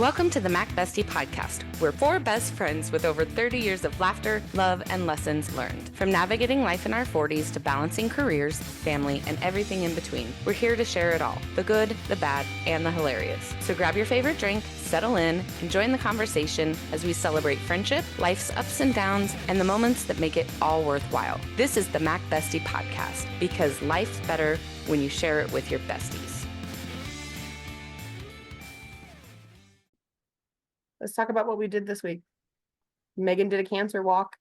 Welcome to the Mac Bestie Podcast. We're four best friends with over 30 years of laughter, love, and lessons learned. From navigating life in our 40s to balancing careers, family, and everything in between. We're here to share it all, the good, the bad, and the hilarious. So grab your favorite drink, settle in, and join the conversation as we celebrate friendship, life's ups and downs, and the moments that make it all worthwhile. This is the Mac Bestie Podcast, because life's better when you share it with your besties. Let's talk about what we did this week. Megan did a cancer walk.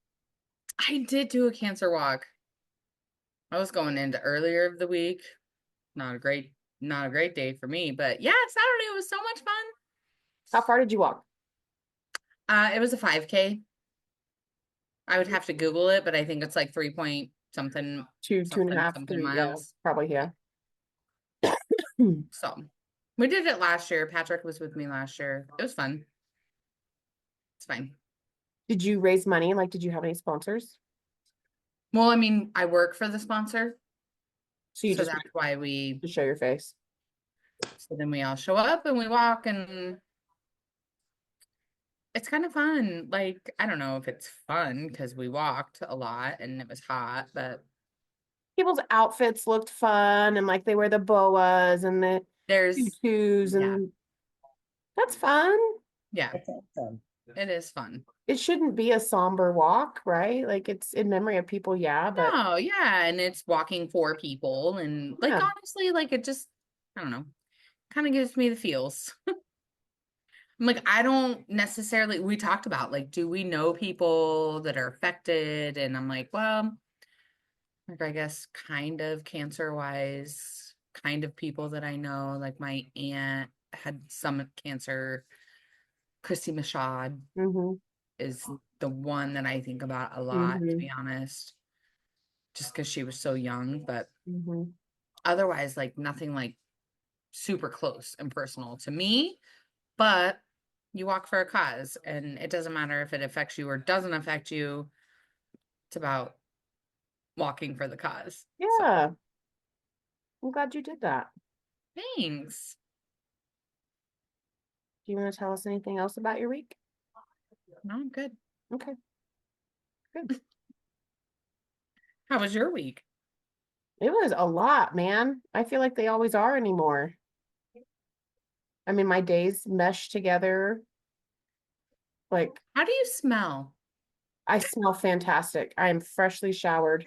I did do a cancer walk. I was going into earlier of the week. Not a great day for me, but yeah, Saturday was so much fun. How far did you walk? It was a 5K. I would have to Google it, but I think it's like 3 point something. Two and a half miles. Yeah, probably, yeah. So we did it last year. Patrick was with me last year. It was fun. It's fine. Did you raise money? Like, did you have any sponsors? Well, I mean, I work for the sponsor. So that's why we to show your face. So then we all show up and we walk, and it's kind of fun. Like, I don't know if it's fun because we walked a lot and it was hot, but people's outfits looked fun, and like they wear the boas and the tutus, and that's fun. Yeah, it is fun. It shouldn't be a somber walk, right? Like, it's in memory of people, yeah, but no, yeah, and it's walking for people, and like honestly, like it just, I don't know, kind of gives me the feels. I'm like, I don't necessarily, we talked about like, do we know people that are affected? And I'm like, well, like, I guess kind of cancer wise, kind of people that I know, like my aunt had some cancer. Christy Mashad is the one that I think about a lot, to be honest, just because she was so young, but otherwise, like nothing like super close and personal to me, but you walk for a cause, and it doesn't matter if it affects you or doesn't affect you. It's about walking for the cause. Yeah. So. I'm glad you did that. Thanks. Do you want to tell us anything else about your week? No, I'm good. Okay. Good. How was your week? It was a lot, man. I feel like they always are anymore. I mean, my days mesh together. Like, how do you smell? I smell fantastic. I am freshly showered.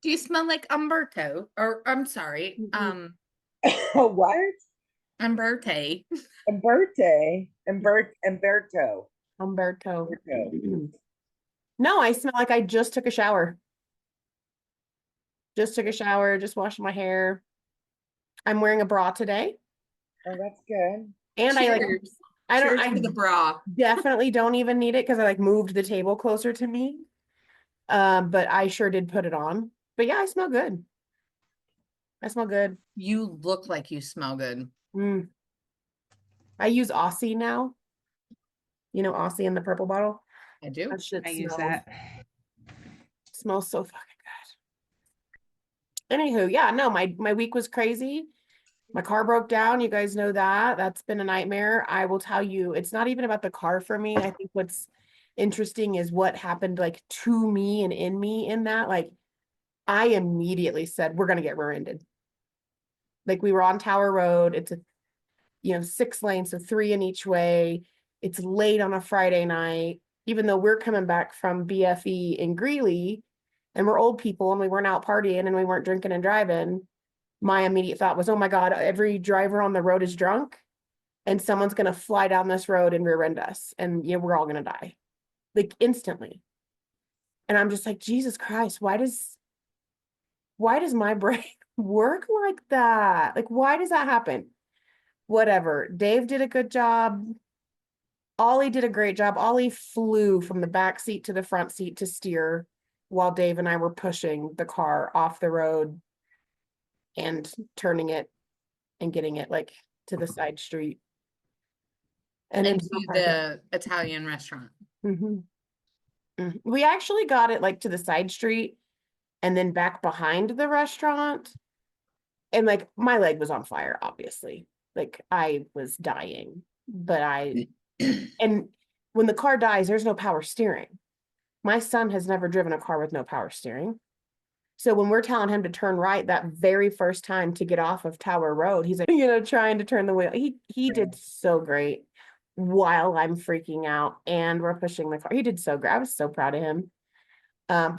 Do you smell like Umberto? Or I'm sorry. What? Umberto. Umberto. No, I smell like I just took a shower. Just washed my hair. I'm wearing a bra today. Oh, that's good. And cheers. I for the bra. Definitely don't even need it because I like moved the table closer to me. But I sure did put it on. But yeah, I smell good. You look like you smell good. I use Aussie now. You know Aussie in the purple bottle? I do. I use that. Smells so fucking good. Anywho, yeah, no, my week was crazy. My car broke down. You guys know that. That's been a nightmare. I will tell you, it's not even about the car for me. I think what's interesting is what happened like to me and in me in that. Like, I immediately said, we're going to get rear-ended. Like, we were on Tower Road. It's a 6 lanes, so 3 in each way. It's late on a Friday night, even though we're coming back from BFE in Greeley and we're old people and we weren't out partying and we weren't drinking and driving. My immediate thought was, oh my God, every driver on the road is drunk and someone's going to fly down this road and rear end us. And we're all going to die, like, instantly. And I'm just like, Jesus Christ, why does my brain work like that? Like, why does that happen? Whatever. Dave did a good job. Ollie did a great job. Ollie flew from the back seat to the front seat to steer while Dave and I were pushing the car off the road and turning it and getting it like to the side street. And into the Italian restaurant. We actually got it like to the side street and then back behind the restaurant. And like, my leg was on fire, obviously. Like I was dying, but and when the car dies, there's no power steering. My son has never driven a car with no power steering. So when we're telling him to turn right that very first time to get off of Tower Road, he's like, trying to turn the wheel. He did so great while I'm freaking out and we're pushing the car. He did so great. I was so proud of him.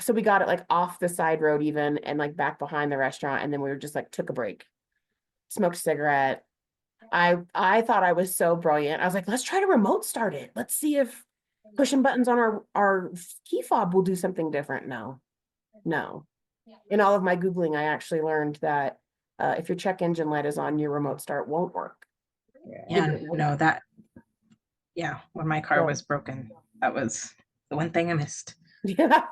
So we got it like off the side road even and like back behind the restaurant. And then we were just like took a break, smoked a cigarette. I thought I was so brilliant. I was like, let's try to remote start it. Let's see if pushing buttons on our key fob will do something different. No. In all of my Googling, I actually learned that if your check engine light is on, your remote start won't work. Yeah, no, when my car was broken, that was the one thing I missed. Yeah.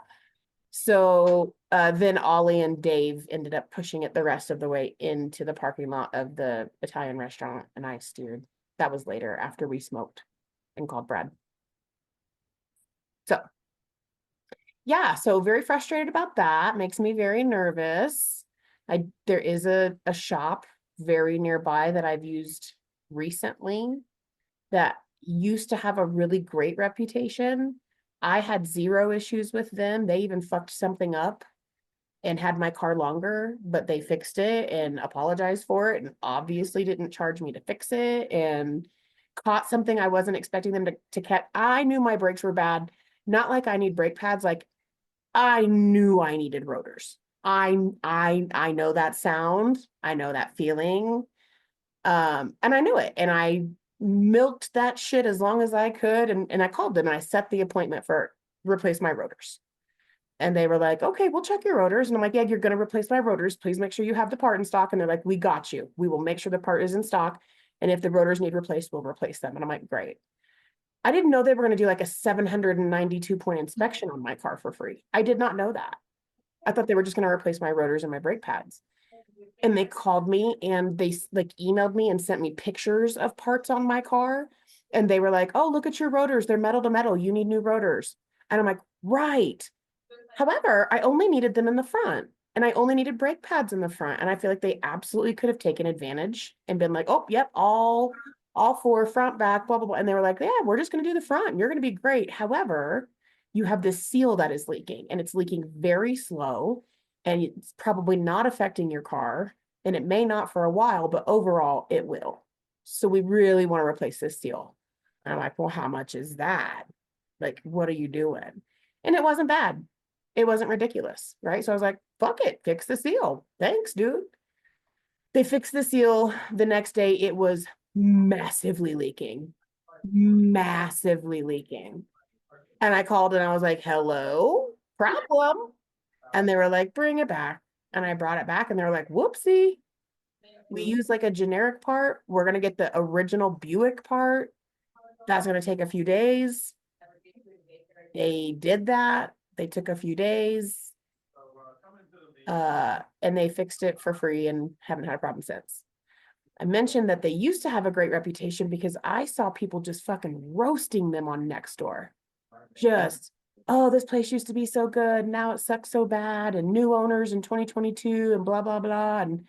So then Ollie and Dave ended up pushing it the rest of the way into the parking lot of the Italian restaurant, and I steered. That was later after we smoked and called Brad. So yeah, so very frustrated about that. Makes me very nervous. There is a shop very nearby that I've used recently that used to have a really great reputation. I had zero issues with them. They even fucked something up and had my car longer, but they fixed it and apologized for it and obviously didn't charge me to fix it and caught something I wasn't expecting them to catch. I knew my brakes were bad. Not like I need brake pads, like I knew I needed rotors. I know that sound. I know that feeling. And I knew it. And I milked that shit as long as I could. And I called them and I set the appointment for replace my rotors. And they were like, okay, we'll check your rotors. And I'm like, yeah, you're going to replace my rotors. Please make sure you have the part in stock. And they're like, we got you. We will make sure the part is in stock. And if the rotors need replaced, we'll replace them. And I'm like, great. I didn't know they were going to do like a 792-point inspection on my car for free. I did not know that. I thought they were just going to replace my rotors and my brake pads. And they called me and they like emailed me and sent me pictures of parts on my car. And they were like, oh, look at your rotors. They're metal to metal. You need new rotors. And I'm like, right. However, I only needed them in the front and I only needed brake pads in the front. And I feel like they absolutely could have taken advantage and been like, oh, yep, all four, front, back, blah, blah, blah. And they were like, yeah, we're just going to do the front. You're going to be great. However, you have this seal that is leaking and it's leaking very slow and it's probably not affecting your car and it may not for a while, but overall it will. So we really want to replace this seal. And I'm like, well, how much is that? Like, what are you doing? And it wasn't bad. It wasn't ridiculous, right? So I was like, fuck it, fix the seal. Thanks, dude. They fixed the seal. The next day, it was massively leaking. And I called and I was like, hello, problem. And they were like, bring it back. And I brought it back and they were like, whoopsie. We use like a generic part. We're going to get the original Buick part. That's going to take a few days. They did that. They took a few days. And they fixed it for free and haven't had a problem since. I mentioned that they used to have a great reputation because I saw people just fucking roasting them on Nextdoor. Just, oh, this place used to be so good. Now it sucks so bad. And new owners in 2022 and blah, blah, blah. And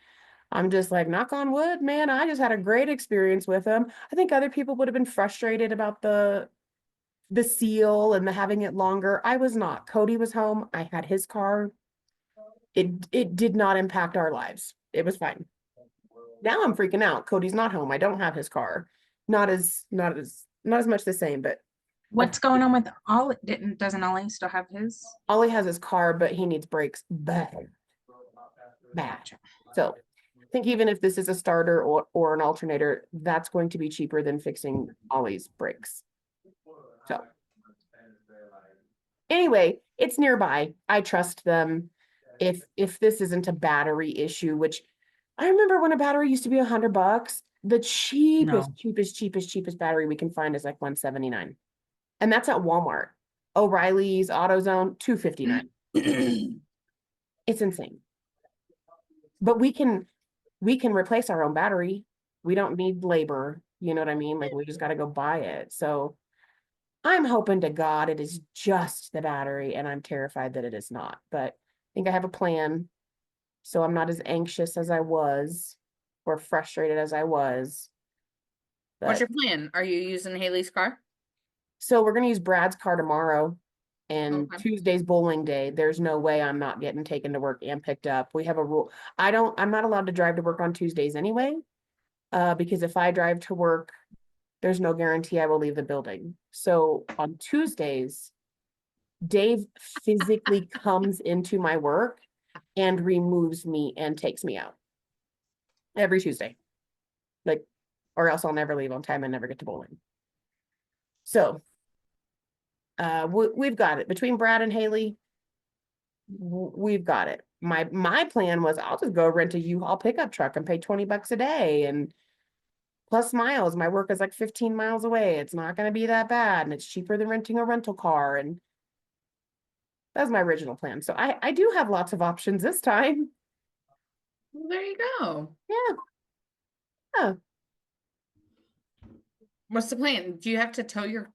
I'm just like, knock on wood, man. I just had a great experience with them. I think other people would have been frustrated about the seal and the having it longer. I was not. Cody was home. I had his car. It did not impact our lives. It was fine. Now I'm freaking out. Cody's not home. I don't have his car. Not as much the same, but what's going on with Ollie? Doesn't Ollie still have his? Ollie has his car, but he needs brakes bad. So I think even if this is a starter or an alternator, that's going to be cheaper than fixing Ollie's brakes. So anyway, it's nearby. I trust them. If this isn't a battery issue, which I remember when a battery used to be $100, the cheapest battery we can find is like $179. And that's at Walmart. O'Reilly's, AutoZone, $259. It's insane. But we can replace our own battery. We don't need labor. You know what I mean? Like we just got to go buy it. So I'm hoping to God it is just the battery, and I'm terrified that it is not. But I think I have a plan. So I'm not as anxious as I was or frustrated as I was. What's But your plan? Are you using Haley's car? so we're gonna use Brad's car tomorrow, and Okay. Tuesday's bowling day. There's no way I'm not getting taken to work and picked up. We have a rule. I'm not allowed to drive to work on Tuesdays anyway. Because if I drive to work, there's no guarantee I will leave the building. So on Tuesdays, Dave physically comes into my work and removes me and takes me out every Tuesday. Like, or else I'll never leave on time and never get to bowling. So we've got it between Brad and Haley. We've got it. My plan was I'll just go rent a U-Haul pickup truck and pay $20 a day and plus miles. My work is like 15 miles away. It's not going to be that bad, and it's cheaper than renting a rental car. And that was my original plan. So I do have lots of options this time. Well, there you go. Yeah. Yeah. What's the plan? Do you have to tow your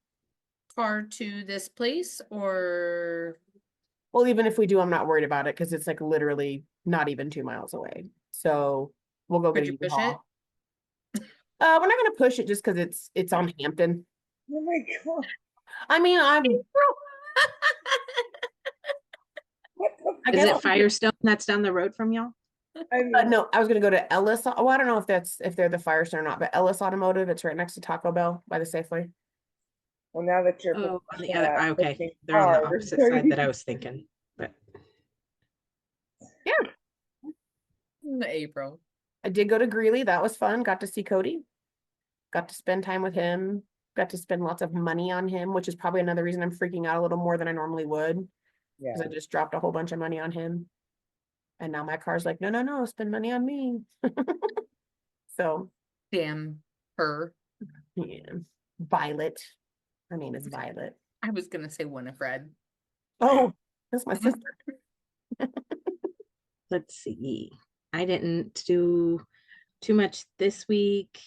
car to this place or Well, even if we do, I'm not worried about it because it's like literally not even 2 miles away. So we'll go could get a you push U-Haul. it? We're not gonna push it just because it's on Hampton. Oh my God. I mean, I Is guess it Firestone that's down the road from y'all? I mean, no, I was gonna go to Ellis. Oh, I don't know if they're the Firestone or not, but Ellis Automotive, it's right next to Taco Bell by the Safeway. well, now that you're Oh, on the other, okay, pushing they're on the cars, opposite side that I was thinking, but In April. I did go to Greeley. That was fun. Got to see Cody. Got to spend time with him. Got to spend lots of money on him, which is probably another reason I'm freaking out a little more than I normally would. yeah. Because I just dropped a whole bunch of money on him. And now my car's like, no, no, no, spend money on me. So Damn her. yeah. Violet. Her name is Violet. I was gonna say Winifred. Oh, that's my sister. let's see. I didn't do too much this week.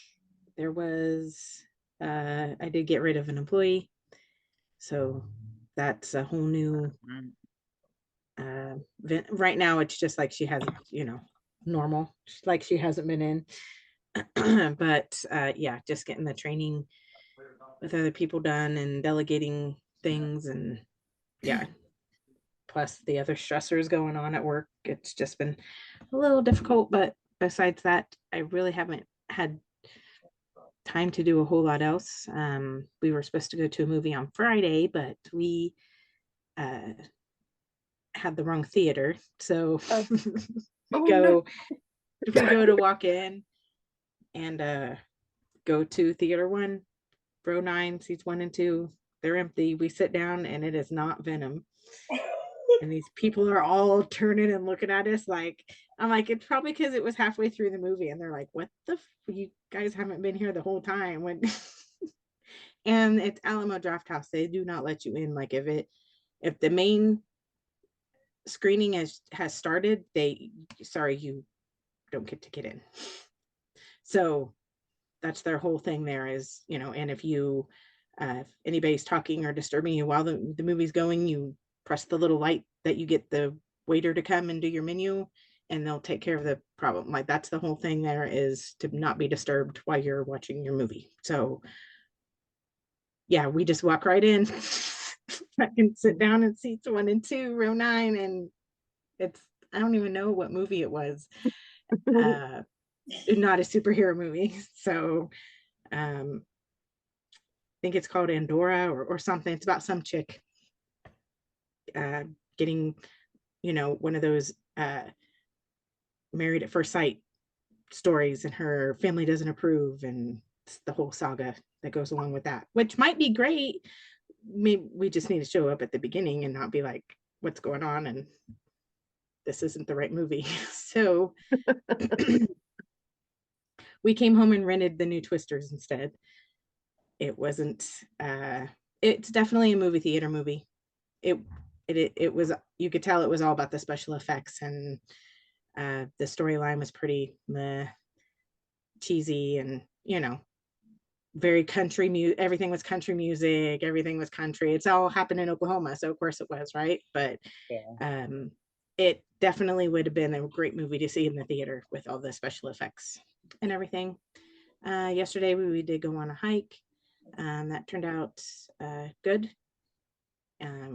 There was, I did get rid of an employee. So that's a whole new, right now it's just like she has, normal, like she hasn't been in. But yeah, just getting the training with other people done and delegating things, and yeah, plus the other stressors going on at work. It's just been a little difficult, but besides that, I really haven't had time to do a whole lot else. We were supposed to go to a movie on Friday, but we had the wrong theater, so we go to walk in and go to theater 1, row 9, seats 1 and 2. They're empty. We sit down and it is not Venom. And these people are all turning and looking at us like, I'm like, it's probably because it was halfway through the movie. And they're like, what the you guys haven't been here the whole time. When and it's Alamo Draft House. They do not let you in. Like if the main screening has started, you don't get to get in. So that's their whole thing there is, and if anybody's talking or disturbing you while the movie's going, you press the little light that you get the waiter to come and do your menu, and they'll take care of the problem. Like that's the whole thing there, is to not be disturbed while you're watching your movie. So yeah, we just walk right in. I can sit down in seats 1 and 2, row 9, and I don't even know what movie it was. Not a superhero movie. So I think it's called Andorra or something. It's about some chick getting, one of those married at first sight stories, and her family doesn't approve, and it's the whole saga that goes along with that, which might be great. Maybe we just need to show up at the beginning and not be like, what's going on, and this isn't the right movie. So we came home and rented the new Twisters instead. It wasn't it's definitely a movie theater movie. It was, you could tell it was all about the special effects, and the storyline was pretty cheesy, and very country music. Everything was country music, everything was country. It's all happened in Oklahoma, so of course it was, right? But yeah. It definitely would have been a great movie to see in the theater with all the special effects and everything. Yesterday we did go on a hike. That turned out good.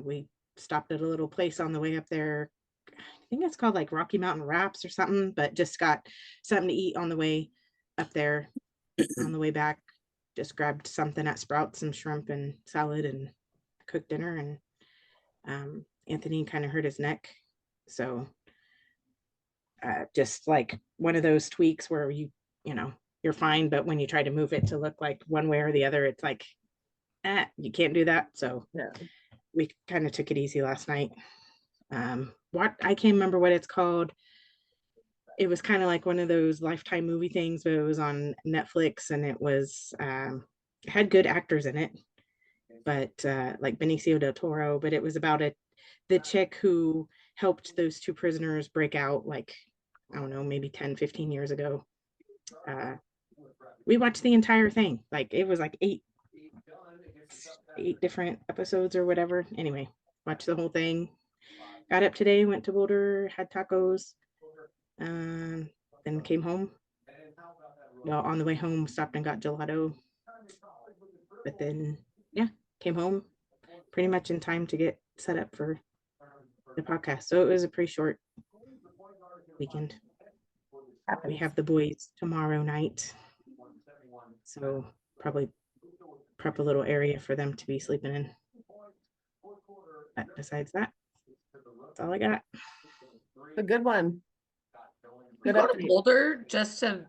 We stopped at a little place on the way up there. I think it's called like Rocky Mountain Wraps or something, but just got something to eat on the way up there. On the way back, just grabbed something at Sprouts, some shrimp and salad, and cooked dinner. And Anthony kind of hurt his neck, so just like one of those tweaks where you're fine, but when you try to move it to look like one way or the other, it's like you can't do that. So Yeah. we kind of took it easy last night. What I can't remember what it's called. It was kind of like one of those Lifetime movie things, but it was on Netflix, and it was had good actors in it, but like Benicio del Toro. But it was about the chick who helped those two prisoners break out, like, I don't know, maybe 10, 15 years ago. We watched the entire thing. Like, it was like eight different episodes or whatever. Anyway, watched the whole thing. Got up today, went to Boulder, had tacos, then came home. Well, on the way home, stopped and got gelato. But then, yeah, came home pretty much in time to get set up for the podcast. So it was a pretty short weekend. We have the boys tomorrow night, so probably prep a little area for them to be sleeping in. But besides that, that's all I got. A good one. You Good go to update. Boulder just to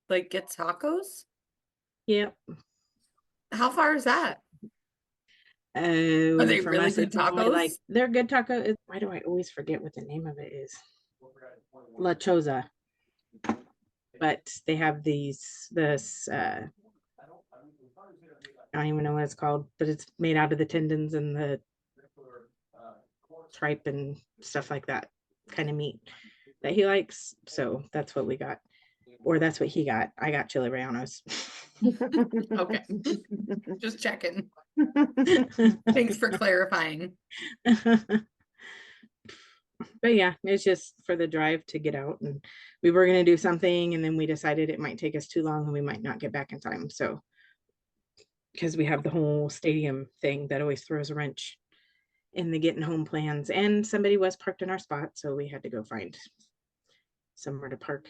like get tacos? Yep. How far is that? Are they From really us, good it's only like tacos? they're good taco. Why do I always forget what the name of it is? La Choza. But they have this I don't even know what it's called, but it's made out of the tendons and the tripe and stuff like that kind of meat that he likes. So that's what we got, or that's what he got. I got chili rellenos. Okay. Just checking. Thanks for clarifying. But yeah, it's just for the drive to get out, and we were going to do something, and then we decided it might take us too long and we might not get back in time. So because we have the whole stadium thing that always throws a wrench in the getting home plans, and somebody was parked in our spot, so we had to go find somewhere to park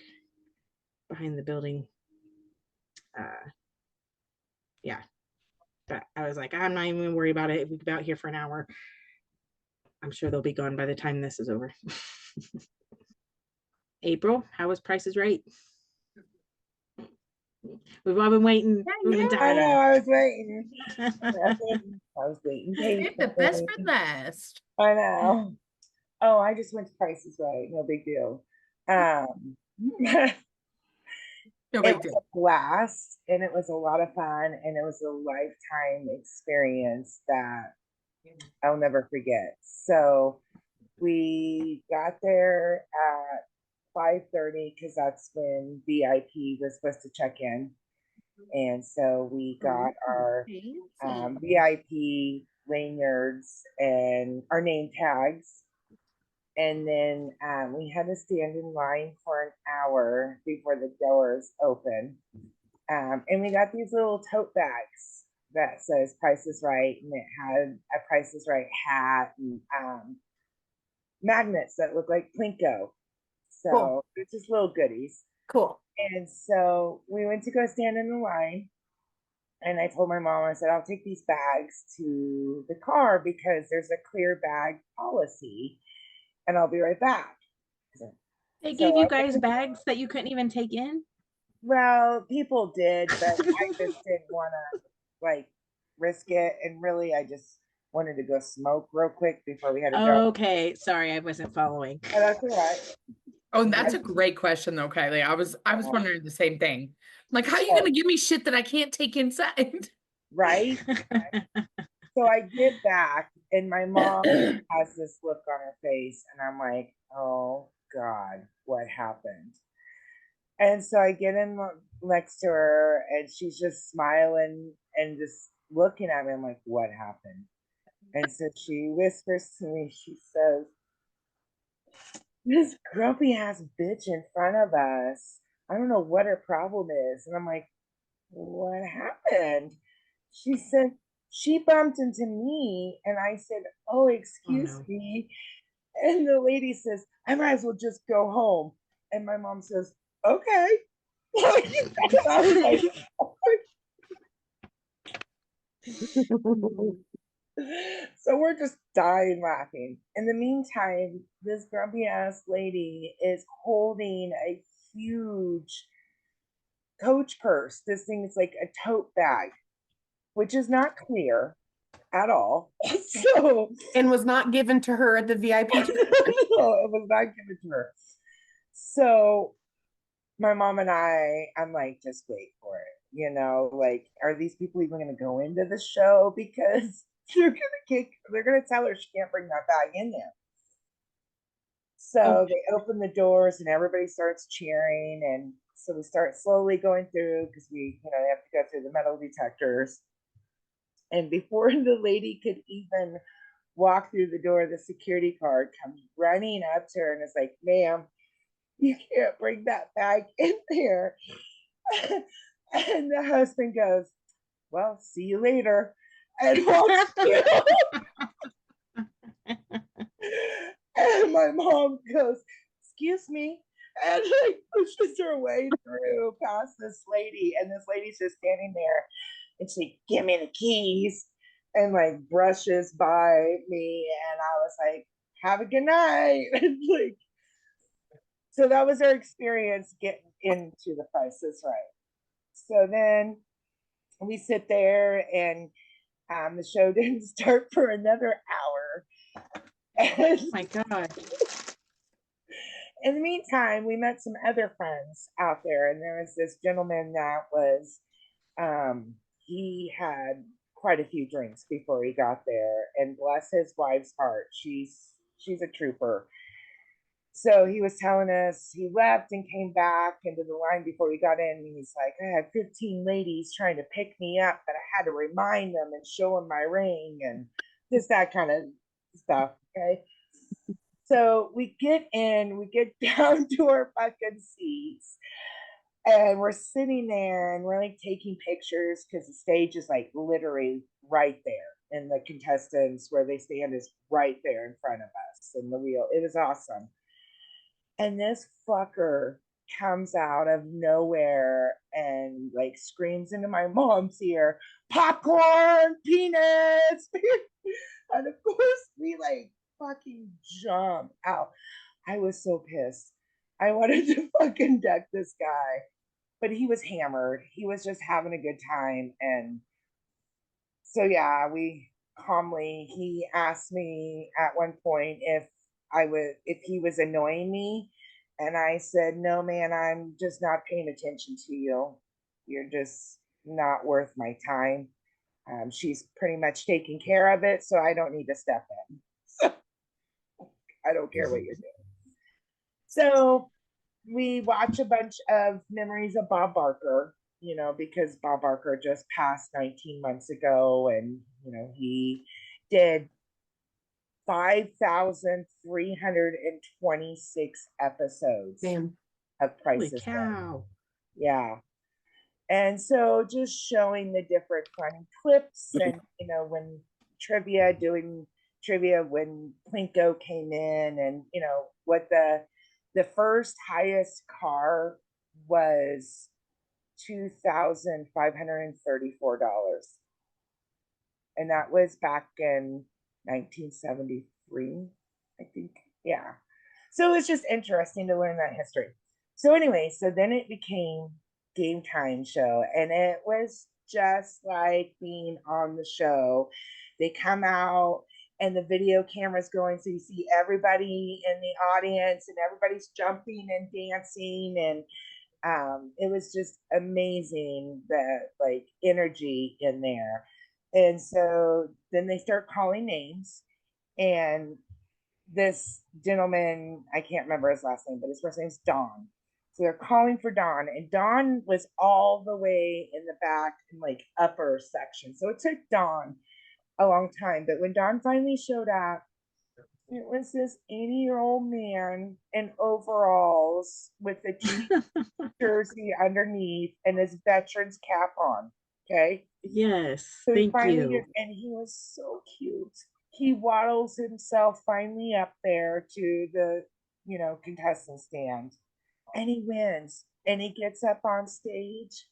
behind the building. Yeah, but I was like, I'm not even gonna worry about it. We'll be out here for an hour. I'm sure they'll be gone by the time this is over. April, how was Price is Right? We've all been waiting. We've been I know, dying. I was waiting. I was waiting Save the best for patiently. last. I know. Oh, I just went to Price is Right. No big deal. No It big was deal. a blast, and it was a lot of fun, and it was a lifetime experience that I'll never forget. So we got there at 5:30 because that's when VIP was supposed to check in. And so we got our VIP lanyards and our name tags. And then we had to stand in line for an hour before the doors open. And we got these little tote bags that says Price is Right, and it had a Price is Right hat and magnets that look like Plinko. So Cool. it's just little goodies. Cool. And so we went to go stand in the line. And I told my mom, I said, I'll take these bags to the car because there's a clear bag policy, and I'll be right back. They So gave you I guys went- bags that you couldn't even take in? Well, people did, but I just didn't want to like risk it. And really, I just wanted to go smoke real quick before we had to go. Okay, sorry, I wasn't following. Oh, that's all right. Oh, and that's a great question though, Kylie. I was wondering the same thing. Like, how are you gonna give me shit that I can't take inside? Right? So I get back, and my mom has this look on her face, and I'm like, oh God, what happened? And so I get in next to her, and she's just smiling and just looking at me. I'm like, what happened? And so she whispers to me, she says, this grumpy ass bitch in front of us I don't know what her problem is. And I'm like, what happened? She said, she bumped into me. And I said, oh, excuse no. me. And the lady says, I might as well just go home. And my mom says, okay. I was like, so we're just dying laughing. In the meantime, this grumpy ass lady is holding a huge coach purse. This thing is like a tote bag, which is not clear at all. So And was not given to her at the VIP. no, it was not given to her. So my mom and I'm like, just wait for it. You know, like, are these people even going to go into the show? Because they're going to tell her she can't bring that bag in there. So they open the doors and everybody starts cheering. And so we start slowly going through because we, you know, have to go through the metal detectors. And before the lady could even walk through the door, the security guard comes running up to her and is like, ma'am, you can't bring that bag in there. And the husband goes, well, see you later. And walks through. And my mom goes, excuse me. And like pushes her way through past this lady. And this lady's just standing there. And she, give me the keys. And like brushes by me. And I was like, have a good night. And like, so that was our experience getting into The Price is Right. So then we sit there and the show didn't start for another hour. And Oh my God. in the meantime, we met some other friends out there, and there was this gentleman that was, he had quite a few drinks before he got there, and bless his wife's heart, she's a trooper. So he was telling us he left and came back into the line before we got in. And he's like, I had 15 ladies trying to pick me up, but I had to remind them and show them my ring and just that kind of stuff. Okay. So we get in, we get down to our fucking seats, and we're sitting there and we're like taking pictures because the stage is like literally right there. And the contestants where they stand is right there in front of us. And the wheel, it was awesome. And this fucker comes out of nowhere and like screams into my mom's ear, popcorn, peanuts. And of course, we like fucking jump out. I was so pissed. I wanted to fucking deck this guy, but he was hammered. He was just having a good time. And so, yeah, he asked me at one point if he was annoying me. And I said, no, man, I'm just not paying attention to you. You're just not worth my time. She's pretty much taking care of it, so I don't need to step in. I don't care what you're doing. So we watch a bunch of memories of Bob Barker, you know, because Bob Barker just passed 19 months ago, and you know, he did 5,326 episodes Damn. of Price Holy is Right. cow. Yeah. And so just showing the different funny clips and, you know, when doing trivia when Plinko came in, and, you know, what the first highest car was $2,534. And that was back in 1973, I think. Yeah. So it was just interesting to learn that history. So anyway, so then it became Game Time show, and it was just like being on the show. They come out and the video camera's going, so you see everybody in the audience and everybody's jumping and dancing, and it was just amazing, the like energy in there. And so then they start calling names, and this gentleman, I can't remember his last name, but his first name is Don. So they're calling for Don, and Don was all the way in the back in like upper section. So it took Don a long time. But when Don finally showed up, It was this 80-year-old man in overalls with a cheap jersey underneath and his veteran's cap on. Okay. Yes, So he thank finally you. gets, and he was so cute. He waddles himself finally up there to the, contestant stand, and he wins. And he gets up on stage,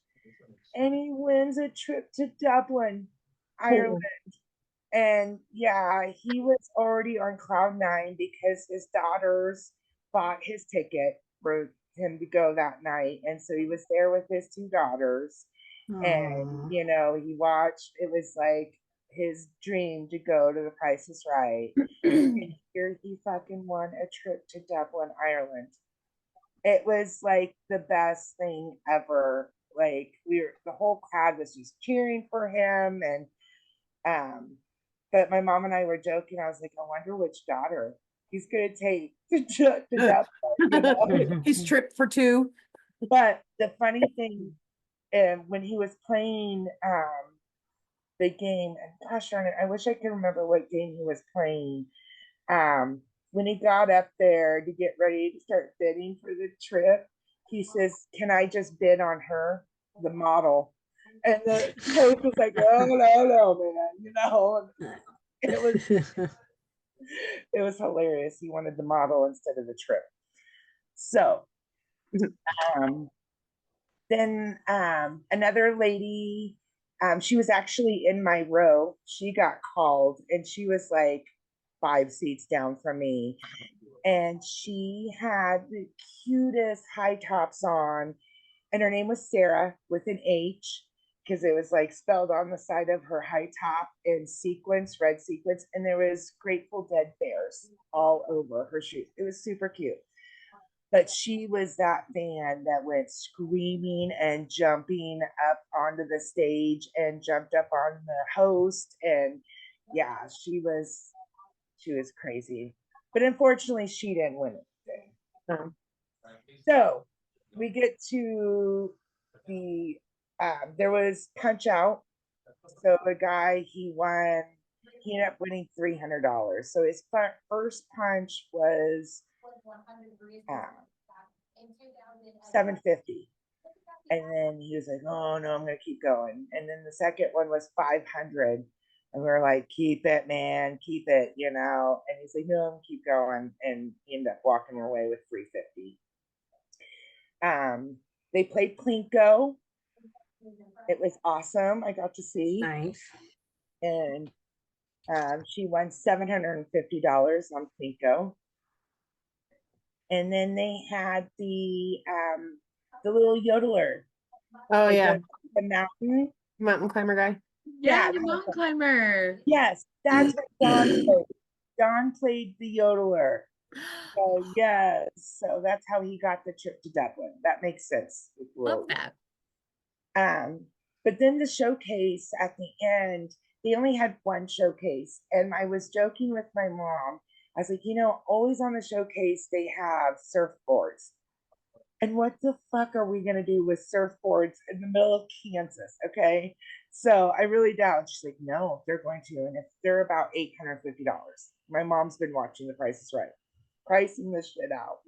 and he wins a trip to Dublin, Ireland. And yeah, he was already on cloud nine because his daughters bought his ticket for him to go that night. And so he was there with his two daughters. And, Aw. he watched, it was like his dream to go to the Price is Right. And here he fucking won a trip to Dublin, Ireland. It was like the best thing ever. Like the whole crowd was just cheering for him. And, but my mom and I were joking. I was like, I wonder which daughter he's going to take to Dublin. He's tripped for two. But the funny thing, when he was playing the game, and gosh darn it, I wish I could remember what game he was playing. When he got up there to get ready to start bidding for the trip, he says, "Can I just bid on her, the model?" And the coach was like, "Oh no, man," it was hilarious. He wanted the model instead of the trip. So, then another lady, she was actually in my row. She got called, and she was like 5 seats down from me. And she had the cutest high tops on, and her name was Sarah with an H because it was like spelled on the side of her high top in sequins, red sequins, and there was Grateful Dead bears all over her shoes. It was super cute. But she was that fan that went screaming and jumping up onto the stage and jumped up on the host. And yeah, she was crazy. But unfortunately, she didn't win anything. No. So we get to the there was Punch Out. So the guy, he ended up winning $300. So his first punch was uh, 750. And then he was like, "Oh no, I'm gonna keep going." And then the second one was 500. And we were like, "Keep it, man, keep it," And he's like, "No, I'm gonna keep going." And he ended up walking away with 350. They played Plinko. It was awesome. I got to see. Nice. And she won $750 on Plinko. And then they had the little yodeler. Oh yeah, The mountain climber guy. Yeah, the mountain climber. Yes, that's what Don played. Don played the yodeler. So yes, so that's how he got the trip to Dublin. That makes sense. Love that. But then the showcase at the end, they only had one showcase, and I was joking with my mom. I was like, always on the showcase they have surfboards. And what the fuck are we gonna do with surfboards in the middle of Kansas? Okay. So I really doubt. She's like, no, they're going to, and if they're about $850. My mom's been watching The Price is Right, pricing this shit out,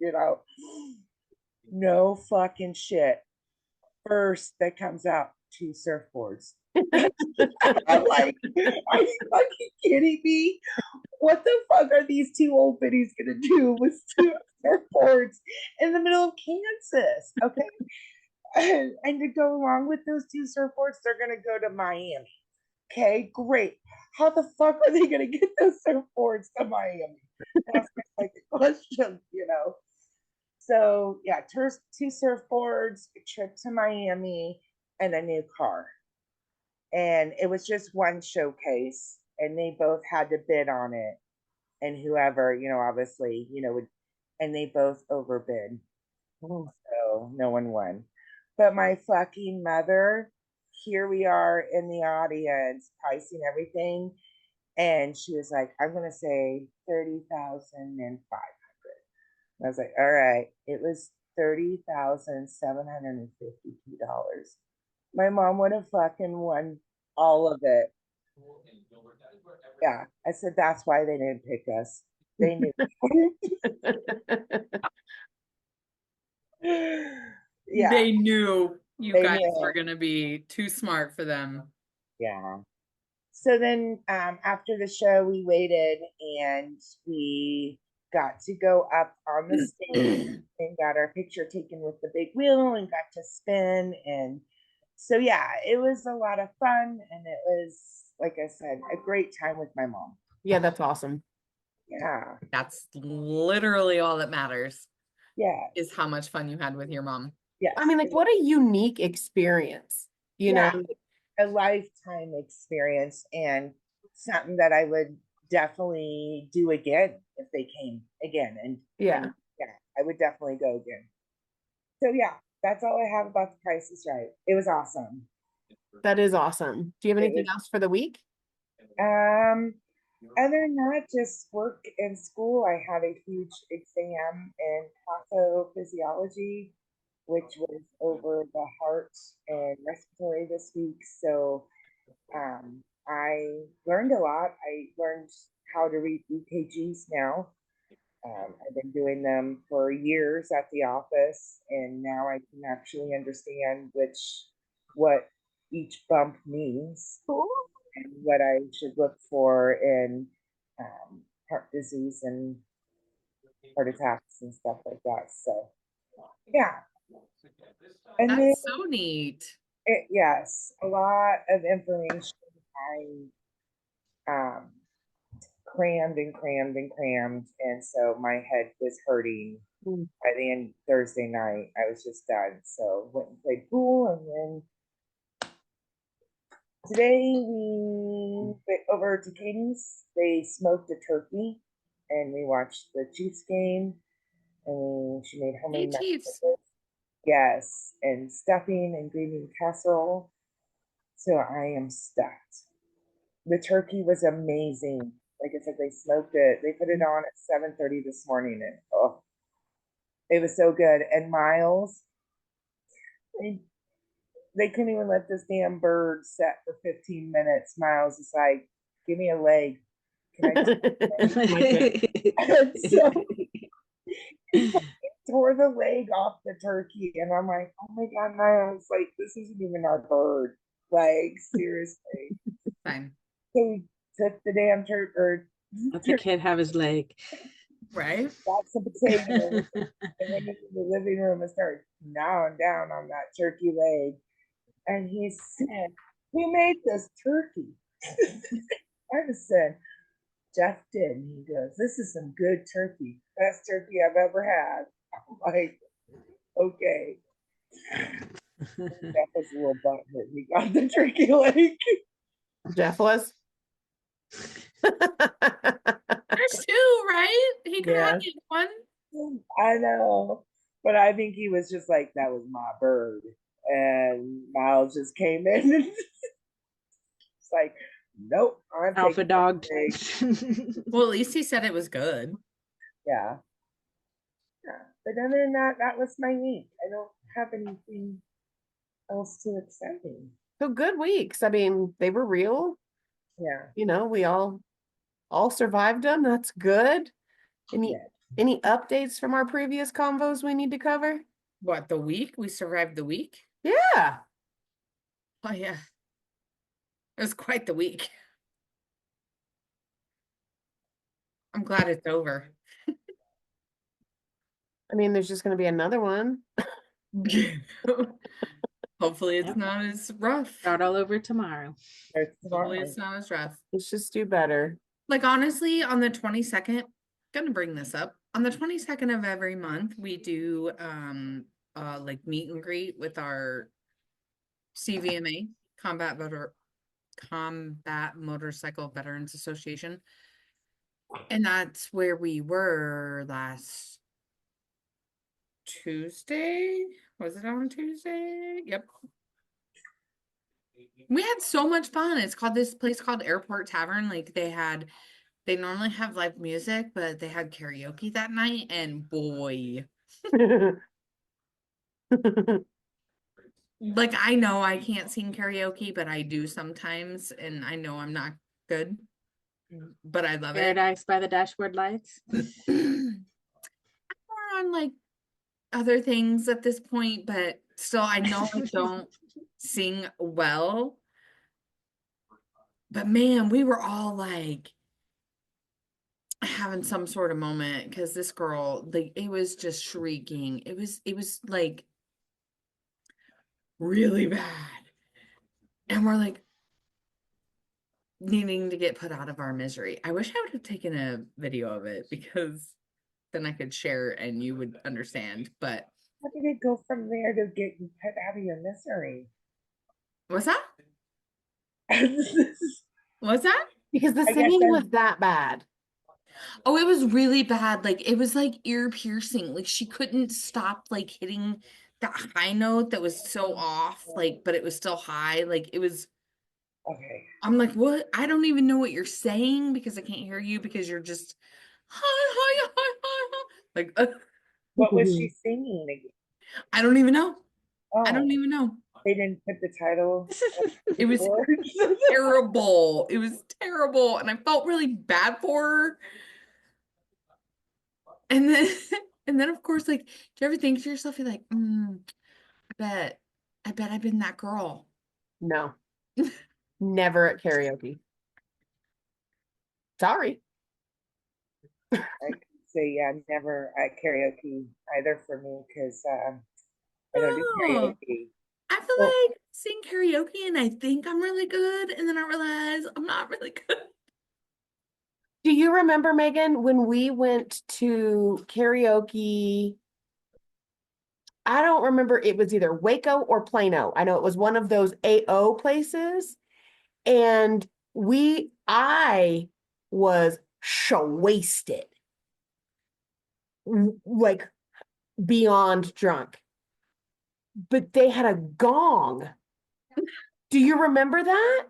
No fucking shit. First that comes out, 2 surfboards. I'm like, are you fucking kidding me? What the fuck are these two old biddies gonna do with 2 surfboards in the middle of Kansas? Okay. And to go along with those 2 surfboards, they're gonna go to Miami. Okay, great. How the fuck are they gonna get those surfboards to Miami? That's like the question. So yeah, 2 surfboards, a trip to Miami, and a new car. And it was just one showcase, and they both had to bid on it. And whoever, obviously, would, and they both overbid. So no one won. But my fucking mother, here we are in the audience, pricing everything. And she was like, "I'm going to say 30,500." I was like, "All right." It was $30,752. My mom would have fucking won all of it. Yeah. I said, that's why they didn't pick us. They knew. Yeah, They knew you They guys knew. were gonna be too smart for them. yeah. So then after the show, we waited and we got to go up on the stage and got our picture taken with the big wheel and got to spin. And so, yeah, it was a lot of fun. And it was, like I said, a great time with my mom. Yeah, that's awesome. Yeah. That's literally all that matters, Yeah. is how much fun you had with your mom. Yes. I mean, like, what a unique experience, you Yeah. know? A lifetime experience and something that I would definitely do again if they came again. And Yeah. yeah, I would definitely go again. So yeah, that's all I have about The Price is Right. It was awesome. That is awesome. Do you have anything else for the week? Other than that, just work and school. I had a huge exam in pathophysiology, which was over the heart and respiratory this week. So I learned a lot. I learned how to read EKGs now. I've been doing them for years at the office, and now I can actually understand what each bump means and what I should look for in heart disease and heart attacks and stuff like that. So, yeah. And then, That's so neat. yes, a lot of information. I crammed and crammed and crammed, and so my head was hurting. By the end Thursday night, I was just done. So went and played pool, and then today we went over to Katie's. They smoked a turkey, and we watched the Chiefs game. And she made homemade Hey, Chiefs. yes, and stuffing and green bean casserole. So I am stuffed. The turkey was amazing. Like I said, they smoked it. They put it on at 7:30 this morning, and oh, it was so good. And Miles, they couldn't even let this damn bird set for 15 minutes. Miles is like, "Give me a leg." Can I just so he tore the leg off the turkey, and I'm like, "Oh my god, Miles! Like this isn't even our bird. Like seriously." Fine. So we took the damn turkey. Let the kid have his leg. Right? Got some potato and went into the living room and started gnawing down on that turkey leg. And he said, "Who made this turkey?" I just said, "Jeff did." And he goes, "This is some good turkey. Best turkey I've ever had." I'm like, okay. Jeff was a little butthurt. He got the turkey leg. Jeff was. There's two, right? He could have Yeah. one. I know. But I think he was just like, that was my bird. And Miles just came in and it's like, nope, I'm Alpha dog. Well, at least he said it was good. Yeah. Yeah. But other than that, that was my week. I don't have anything else to exciting. So good weeks. I mean, they were real. Yeah. You know, we all survived them. That's good. Any updates from our previous convos we need to cover? What, the week? We survived the week? Yeah. Oh, yeah. It was quite the week. I'm glad it's over. I mean, there's just going to be another one. Hopefully it's not as rough. Start all over tomorrow. Hopefully it's not as rough. Let's just do better. Like, honestly, on the 22nd, gonna bring this up. On the 22nd of every month, we do like meet and greet with our CVMA, Combat Motorcycle Veterans Association. And that's where we were last Tuesday. Was it on Tuesday? Yep. We had so much fun. It's called this place called Airport Tavern. Like they normally have live music, but they had karaoke that night, and boy. Like, I know I can't sing karaoke, but I do sometimes, and I know I'm not good. but I love it. Paradise by the Dashboard Lights. More on like other things at this point, but still, I know I don't sing well. But man, we were all like having some sort of moment because this girl, like, it was just shrieking. It was like really bad. And we're like needing to get put out of our misery. I wish I would have taken a video of it because then I could share and you would understand. But How did it go from there to get you put out of your misery? what's that? I What's that? Because the guess singing I'm- was that bad. Oh, it was really bad. Like it was like ear piercing. Like she couldn't stop like hitting that high note that was so off, like, but it was still high. Like it was, Okay. I'm like, what? I don't even know what you're saying because I can't hear you because you're just hi, hi, hi, hi, hi. Like What was she singing again? I don't even know. I Oh, don't even know. they didn't put the title. It was terrible. It was terrible. And I felt really bad for her. And then and then of course, like, do you ever think to yourself, you're like, I bet I've been that girl. No, never at karaoke. Sorry. I could say, yeah, never at karaoke either for me because I don't do No. karaoke. I feel Well, like I sing karaoke and I think I'm really good, and then I realize I'm not really good. Do you remember, Megan, when we went to karaoke? I don't remember. It was either Waco or Plano. I know it was one of those AO places. And I was wasted, like beyond drunk. But they had a gong. Do you remember that?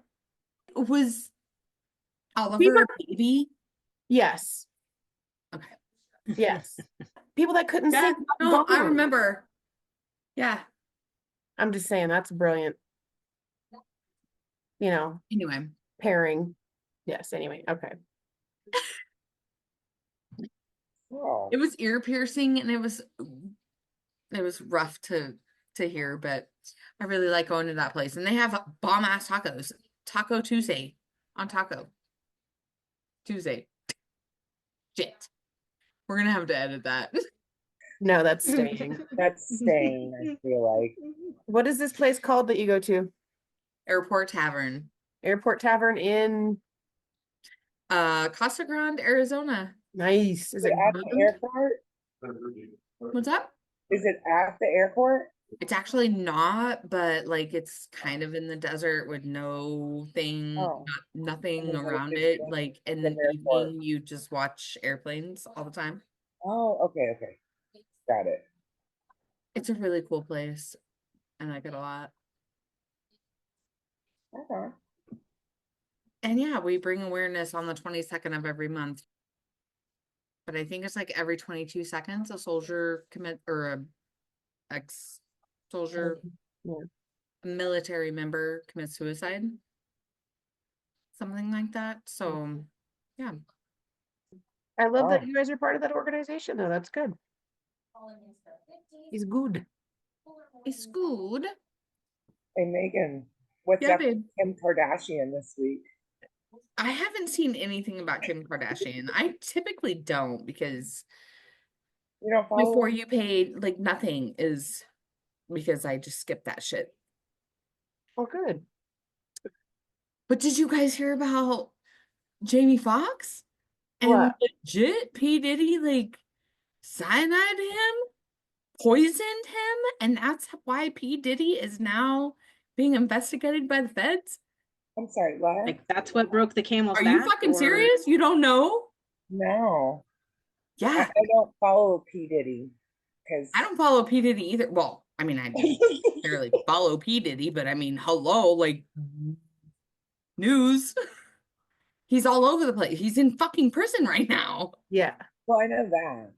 Was We Oliver were- a baby? Yes. Okay. Yes. People that couldn't Yeah, sing. no, I gong. remember. Yeah. I'm just saying that's brilliant. Anyway, Pairing. Yes. Anyway. Okay. oh, it was ear piercing and it was rough to hear, but I really like going to that place. And they have bomb ass tacos. Taco Tuesday on Taco Tuesday. Shit. We're gonna have to edit that. No, that's staying. that's staying, I feel like. What is this place called that you go to? Airport Tavern. Airport Tavern in Casa Grande, Arizona. nice. Is it At the good? airport? What's up? Is it at the airport? It's actually not, but like it's kind of in the desert with no thing, Oh. nothing Oh, around it's it. just Like in the an airport. evening, you just watch airplanes all the time. Oh, okay. Got it. It's a really cool place. I like it a lot. Okay. And yeah, we bring awareness on the 22nd of every month. But I think it's like every 22 seconds a soldier commit or a ex-soldier, Yeah. a military member commits suicide. Something like that. So yeah. I love that Oh. you guys are part of that organization, though. That's good. He's good. It's good. Hey, Megan, what's Yeah, up babe. with Kim Kardashian this week? I haven't seen anything about Kim Kardashian. I typically don't because You don't follow before her? you paid, like nothing is because I just skip that shit. Oh, good. But did you guys hear about Jamie Foxx? And What? legit P. Diddy like cyanide him, poisoned him, and that's why P. Diddy is now being investigated by the feds? I'm sorry, what? Like that's what broke the camel's Are back? you fucking or- serious? You don't know? No. Yeah. I don't follow P. Diddy because I don't follow P. Diddy either. Well, I mean, I don't necessarily follow P. Diddy, but I mean, hello, like news. He's all over the place. He's in fucking prison right now. Yeah. well, I know that.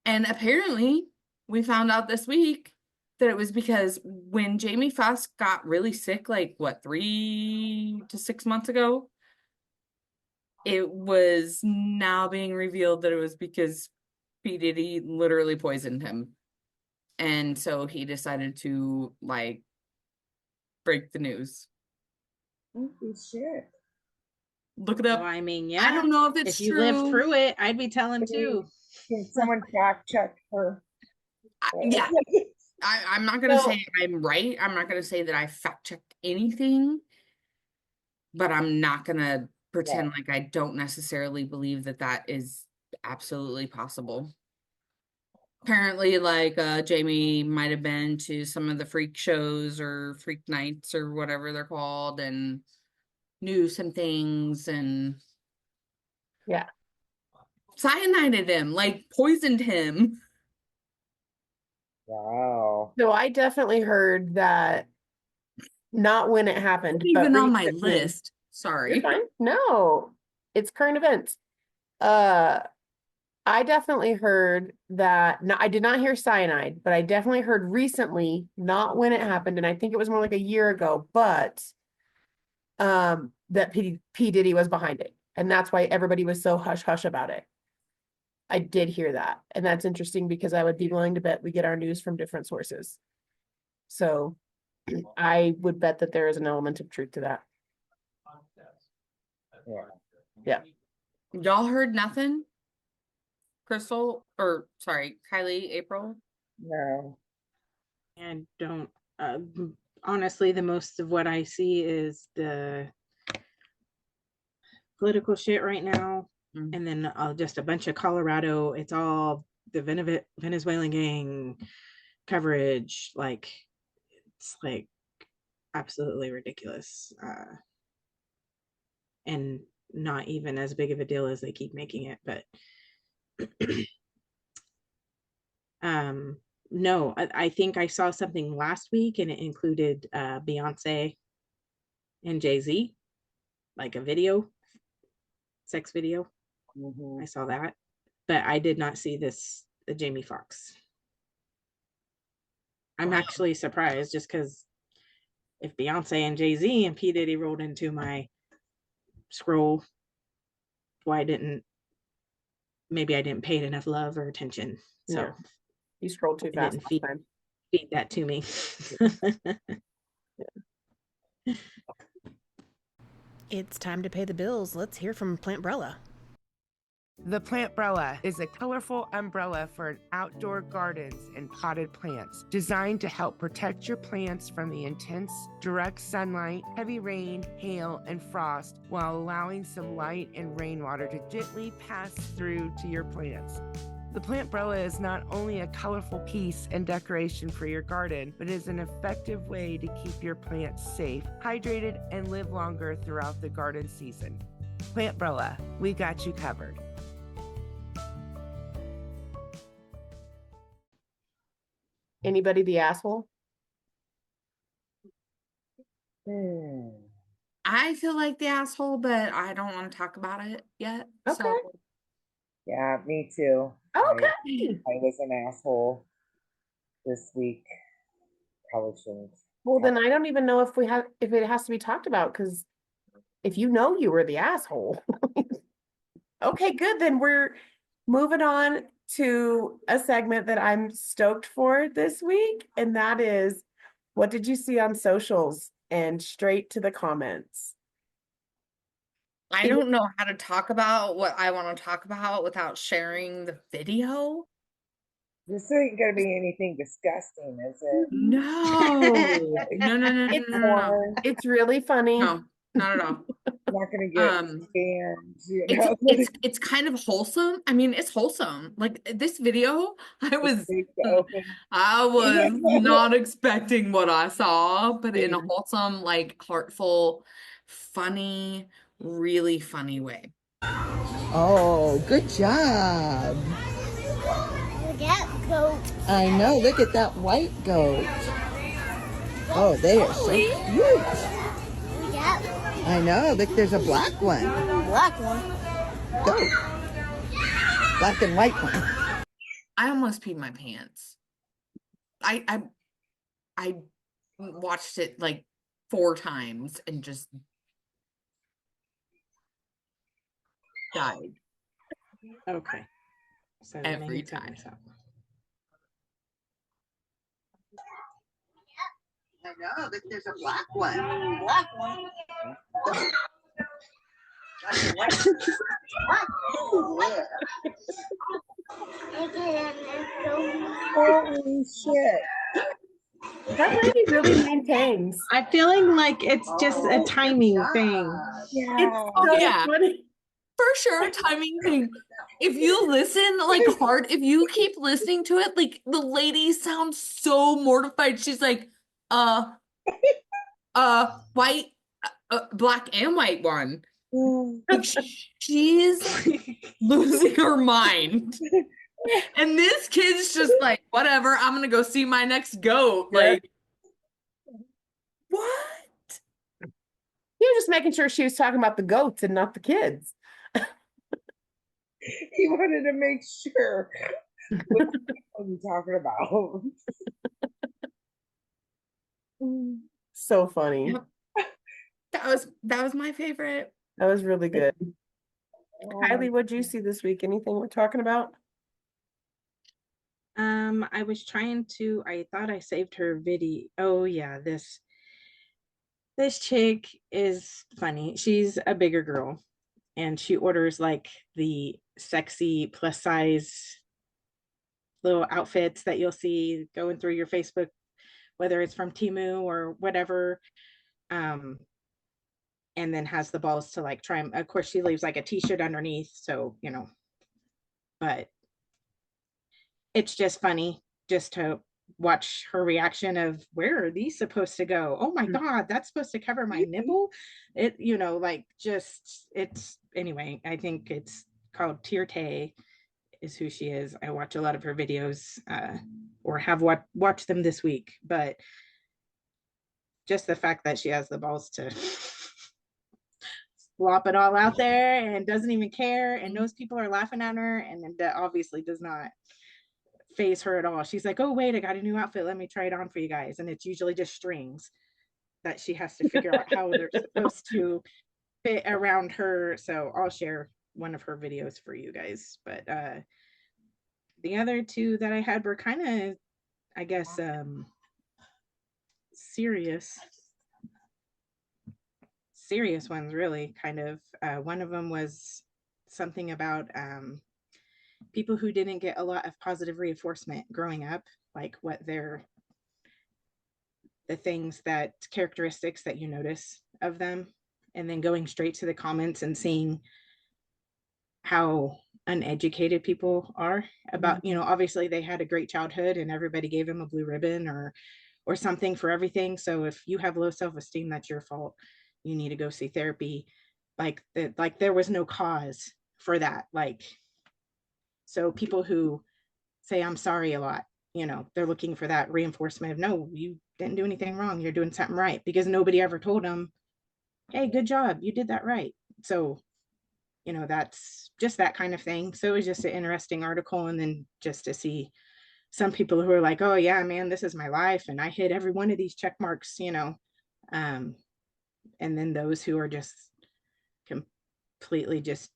And apparently, we found out this week that it was because when Jamie Foxx got really sick, like what, 3 to 6 months ago, it was now being revealed that it was because P. Diddy literally poisoned him. And so he decided to like break the news. Holy shit. Look it Well, up. I mean, I yeah. don't know if it's If you lived true. through it, I'd be telling too. Can someone fact check her? Yeah. I'm not gonna So- say I'm right. I'm not gonna say that I fact checked anything, but I'm not gonna pretend like I don't necessarily believe that that is absolutely possible. Apparently, like Jamie might have been to some of the freak shows or freak nights or whatever they're called and knew some things and Yeah. cyanided him, like poisoned him. Wow. So I definitely heard that, not when it happened, but Even on my recently. list. You're Sorry. fine. No, it's current events. I definitely heard that. No, I did not hear cyanide, but I definitely heard recently, not when it happened, and I think it was more like a year ago, but that P. Diddy was behind it. And that's why everybody was so hush hush about it. I did hear that. And that's interesting because I would be willing to bet we get our news from different sources. So I would bet that there is an element of truth to that. Yeah. Y'all heard nothing? Crystal, or sorry, Kylie, April? No. And don't, honestly, the most of what I see is the political shit right now. Mm. And then just a bunch of Colorado. It's all the Venezuelan gang coverage. Like, it's like absolutely ridiculous. And not even as big of a deal as they keep making it. But no, I think I saw something last week and it included Beyonce and Jay-Z, like a video, sex video. I saw that, but I did not see this Jamie Foxx. I'm actually surprised just because if Beyonce and Jay-Z and P. Diddy rolled into my scroll, maybe I didn't pay it enough love or attention. So Yeah. You scrolled too it fast didn't last time. feed that to me. It's time to pay the bills. Let's hear from Plantbrella. The Plantbrella is a colorful umbrella for outdoor gardens and potted plants, designed to help protect your plants from the intense, direct sunlight, heavy rain, hail, and frost, while allowing some light and rainwater to gently pass through to your plants. The Plantbrella is not only a colorful piece and decoration for your garden, but is an effective way to keep your plants safe, hydrated, and live longer throughout the garden season. Plantbrella, we got you covered. Anybody the asshole? I feel like the asshole, but I don't want to talk about it yet. Okay. So Yeah, me too. Okay. I was an asshole this week. Probably shouldn't. Well, then I don't even know if it has to be talked about, because if you know you were the asshole. Okay, good. Then we're moving on to a segment that I'm stoked for this week, and that is, what did you see on socials? And straight to the comments. I don't know how to talk about what I want to talk about without sharing the video. This ain't gonna be anything disgusting, is it? No, no. It's really funny. No, not at all. I'm not gonna get scammed. You know? It's kind of wholesome. I mean, it's wholesome. Like this video, I was not expecting what I saw, but in a wholesome, like heartful, funny, really funny way. Oh, good job. Look at goat. I know. Look at that white goat. Oh, they are so cute. Look at I know. Look, there's a black one. black one. Goat. Black and white one. I almost peed my pants. I watched it like 4 times and just died Okay. So every time. I know, but there's a black one. Black one. Holy shit. That lady really maintains. I'm feeling like it's just a timing thing. Yeah. Oh, So yeah. funny. For sure, timing thing. If you listen like hard, if you keep listening to it, like the lady sounds so mortified. She's like, white, black and white one. Like she's losing her mind. And this kid's just like, whatever, I'm gonna go see my next goat. Yeah. Like, what? He was just making sure she was talking about the goats and not the kids. He wanted to make sure what are you talking about. So funny. Yep. That was my favorite. That was really good. Oh, Kylie, what'd you see this week? Anything we're talking about? I was I thought I saved her video. Oh yeah, this chick is funny. She's a bigger girl and she orders like the sexy plus size little outfits that you'll see going through your Facebook, whether it's from Temu or whatever. And then has the balls to like try. Of course, she leaves like a t-shirt underneath, so but it's just funny just to watch her reaction of where are these supposed to go? Oh my God, that's supposed to cover my nipple. It, like just it's anyway, I think it's called Tirte is who she is. I watch a lot of her videos, or have watched them this week, but just the fact that she has the balls to flop it all out there and doesn't even care and knows people are laughing at her, and that obviously does not phase her at all. She's like, oh wait, I got a new outfit, let me try it on for you guys. And it's usually just strings that she has to figure out how they're supposed to fit around her. So I'll share one of her videos for you guys. But the other two that I had were kind of, I guess, serious ones, really, kind of. One of them was something about people who didn't get a lot of positive reinforcement growing up, like what the things that characteristics that you notice of them, and then going straight to the comments and seeing how uneducated people are about, obviously they had a great childhood and everybody gave them a blue ribbon or something for everything. So if you have low self-esteem, that's your fault. You need to go see therapy. Like there was no cause for that. Like, so people who say I'm sorry a lot, they're looking for that reinforcement of, no, you didn't do anything wrong, you're doing something right, because nobody ever told them, hey, good job, you did that right. So that's just that kind of thing. So it was just an interesting article. And then just to see some people who are like, oh yeah, man, this is my life and I hit every one of these check marks, and then those who are just completely just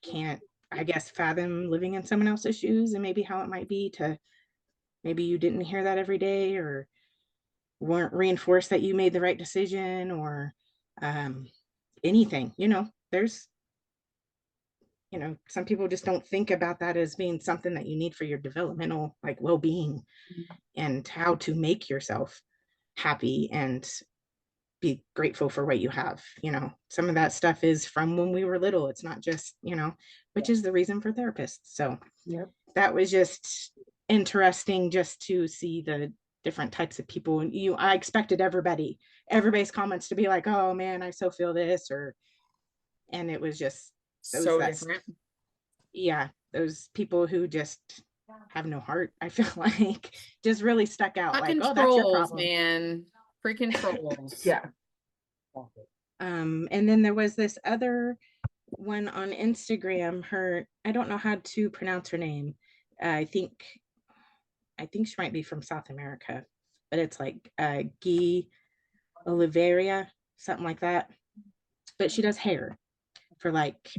can't, I guess, fathom living in someone else's shoes, and maybe how it might be to, maybe you didn't hear that every day or weren't reinforced that you made the right decision or anything. There's some people just don't think about that as being something that you need for your developmental, like, well-being and how to make yourself happy and be grateful for what you have. Some of that stuff is from when we were little. It's not just, which is the reason for therapists. So that was just interesting just to see the different types of people. And I expected everybody's comments to be like, oh man, I so feel this, and it was just So different. Yeah, those people who just have no heart, I feel like, just really stuck out. Fucking like, oh, that's your trolls, problem, man. Freaking trolls. Yeah. And then there was this other one on Instagram. I don't know how to pronounce her name. I think she might be from South America, but it's like Guy Oliveira, something like that. But she does hair for like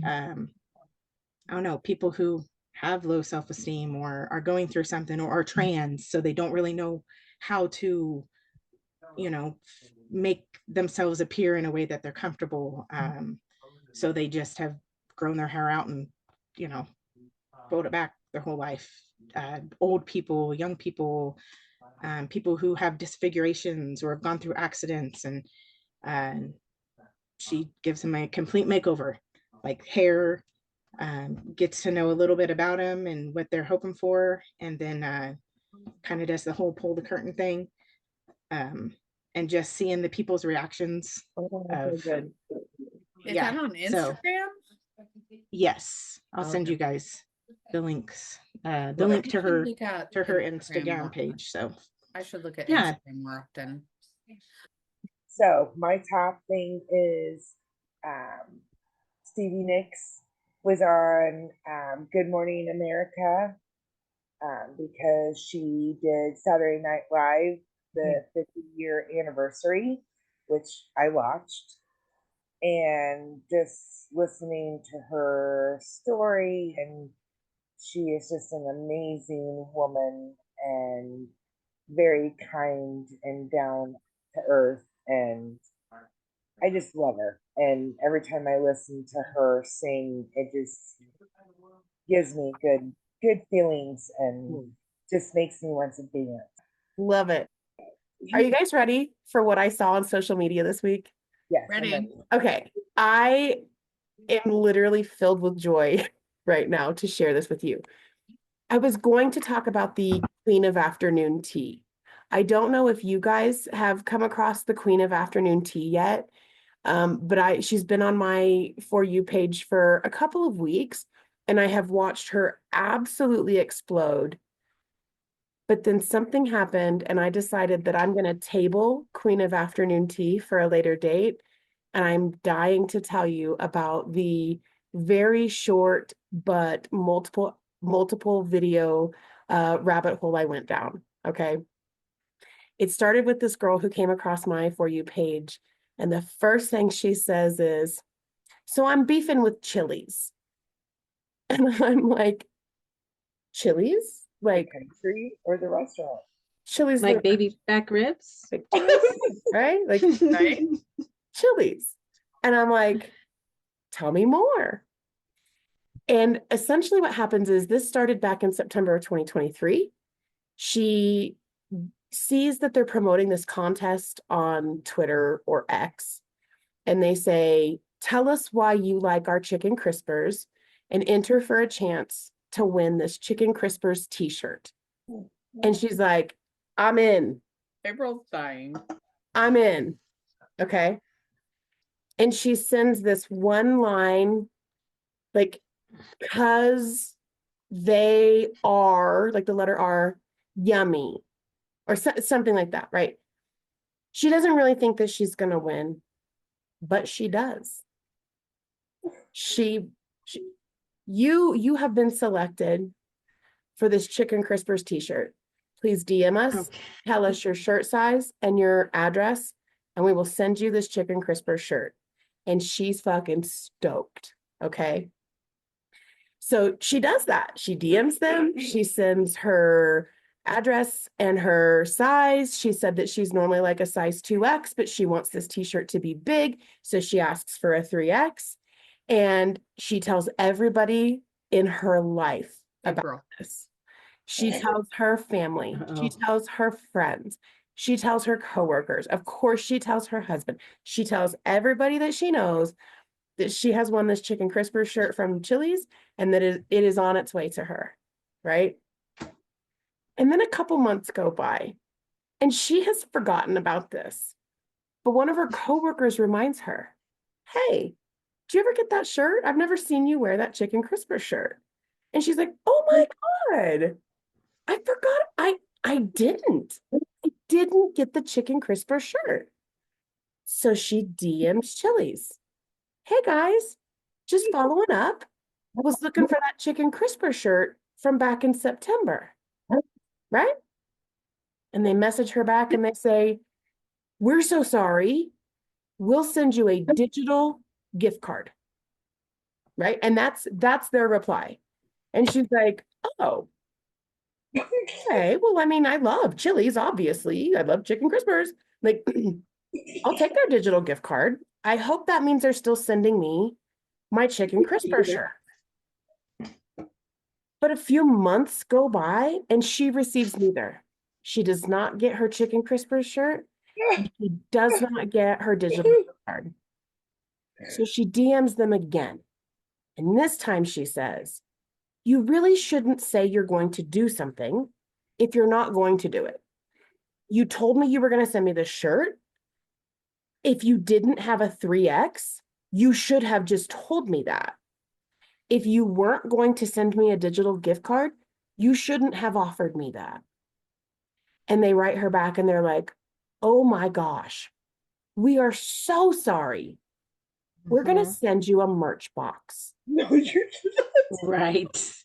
I don't know, people who have low self-esteem or are going through something or are trans, so they don't really know how to, you know, make themselves appear in a way that they're comfortable. So they just have grown their hair out and, you know, pulled it back their whole life. Old people, young people, people who have disfigurations or have gone through accidents, and she gives them a complete makeover, like hair, gets to know a little bit about them and what they're hoping for, and then kind of does the whole pull the curtain thing, and just seeing the people's reactions. Of, good. Is that on Instagram? Yes, I'll send you guys the links, the link to her Instagram page. So I should look at Instagram more often. So my top thing is Stevie Nicks was on Good Morning America because she did Saturday Night Live, the 50-year anniversary, which I watched, and just listening to her story, and she is just an amazing woman and very kind and down to earth, and I just love her. And every time I listen to her sing, it just gives me good feelings and just makes me want to dance. Love it. Are you guys ready for what I saw on social media this week? Yes. Ready? Okay. I am literally filled with joy right now to share this with you. I was going to talk about the Queen of Afternoon Tea. I don't know if you guys have come across the Queen of Afternoon Tea yet, but she's been on my For You page for a couple of weeks, and I have watched her absolutely explode. But then something happened, and I decided that I'm going to table Queen of Afternoon Tea for a later date. And I'm dying to tell you about the very short but multiple video rabbit hole I went down. Okay. It started with this girl who came across my For You page. And the first thing she says is, so I'm beefing with Chili's. And I'm like, Chili's? Like, country or the restaurant? Chili's, like baby back ribs, like Chili's, right? Like, right? Chili's. And I'm like, tell me more. And essentially what happens is this started back in September of 2023. She sees that they're promoting this contest on Twitter or X, and they say, tell us why you like our chicken crispers and enter for a chance to win this chicken crispers t-shirt. And she's like, I'm in. April's dying. I'm in. Okay. And she sends this one line, like, because they are, like the letter R, yummy, or something like that, right? She doesn't really think that she's going to win, but she does. You have been selected for this Chicken Crispers t-shirt. Please DM us, okay. Tell us your shirt size and your address, and we will send you this Chicken Crispers shirt. And she's fucking stoked. Okay. So she does that. She DMs them. She sends her address and her size. She said that she's normally like a size 2X, but she wants this t-shirt to be big. So she asks for a 3X. And she tells everybody in her life about this. She tells her family. She tells her friends. She tells her coworkers. Of course, she tells her husband. She tells everybody that she knows that she has won this Chicken Crisper shirt from Chili's and that it is on its way to her, right? And then a couple months go by and she has forgotten about this. But one of her coworkers reminds her, hey, did you ever get that shirt? I've never seen you wear that Chicken Crisper shirt. And she's like, oh my God, I forgot. I didn't get the Chicken Crisper shirt. So she DMs Chili's. Hey guys, just following up. I was looking for that Chicken Crisper shirt from back in September, right? And they message her back and they say, we're so sorry. We'll send you a digital gift card. right? And that's their reply. And she's like, oh, okay. Well, I mean, I love Chili's, obviously. I love chicken crispers. Like, I'll take their digital gift card. I hope that means they're still sending me my chicken crisper shirt. But a few months go by and she receives neither. She does not get her chicken crisper shirt. And she does not get her digital gift card. So she DMs them again. And this time she says, you really shouldn't say you're going to do something if you're not going to do it. You told me you were going to send me this shirt. If you didn't have a 3X, you should have just told me that. If you weren't going to send me a digital gift card, you shouldn't have offered me that. And they write her back and they're like, oh my gosh, we are so sorry. We're going to send you a merch box. No, you're Right.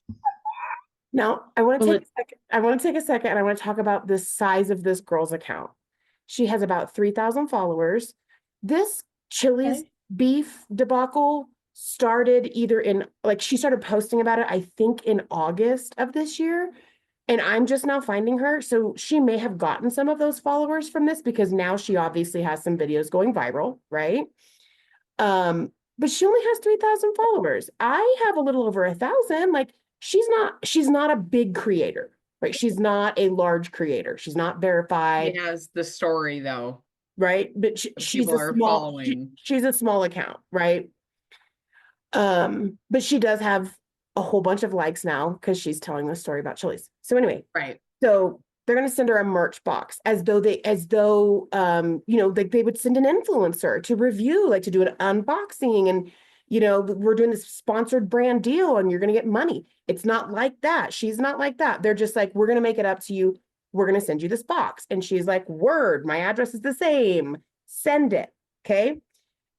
Now, I want to take a second. I want to take a second and I want to talk about the size of this girl's account. She has about 3,000 followers. This Chili's beef debacle started either in, like, she started posting about it, I think, in August of this year. And I'm just now finding her. So she may have gotten some of those followers from this because now she obviously has some videos going viral, right? But she only has 3,000 followers. I have a little over 1,000. Like, she's not a big creator, right? She's not a large creator. She's not verified. She has the story though. Right? But she's People a are small, following. she's a small account, right? But she does have a whole bunch of likes now because she's telling the story about Chili's. So anyway, Right. so they're going to send her a merch box as though you know, like they would send an influencer to review, like to do an unboxing, and you know, we're doing this sponsored brand deal and you're going to get money. It's not like that. She's not like that. They're just like, we're going to make it up to you. We're going to send you this box. And she's like, word, my address is the same. Send it. Okay.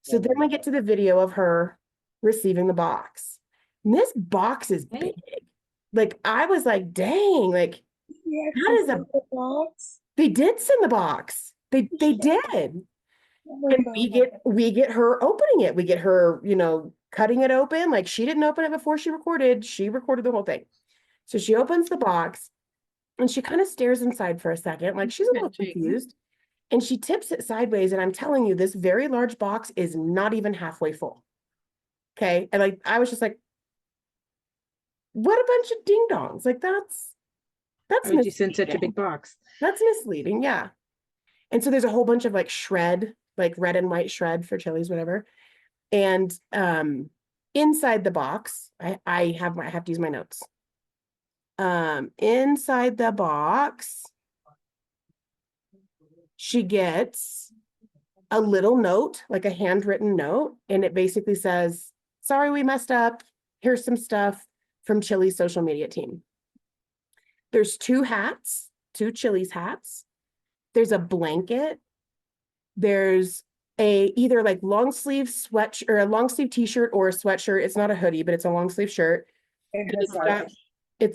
So then we get to the video of her receiving the box. And this box is big. Like, I was like, dang, like, how does the box? they did send the box. They did. Oh And we get her opening it. We get her, you know, cutting it open. Like, she didn't open it before she recorded. She recorded the whole thing. So she opens the box and she kind of stares inside for a second. Like, she's a little confused. And she tips it sideways. And I'm telling you, this very large box is not even halfway full. Okay. And like, I was just like, what a bunch of ding dongs. Like, that's Why would you send such a big box? That's misleading. Yeah. And so there's a whole bunch of like shred, like red and white shred for Chili's, whatever. And inside the box, I have to use my notes. Inside the box, she gets a little note, like a handwritten note, and it basically says, sorry, we messed up. Here's some stuff from Chili's social media team. There's 2 hats, 2 Chili's hats. There's a blanket. There's a either like long sleeve sweat or a long sleeve t-shirt or a sweatshirt. It's not a hoodie, but it's a long sleeve shirt. It's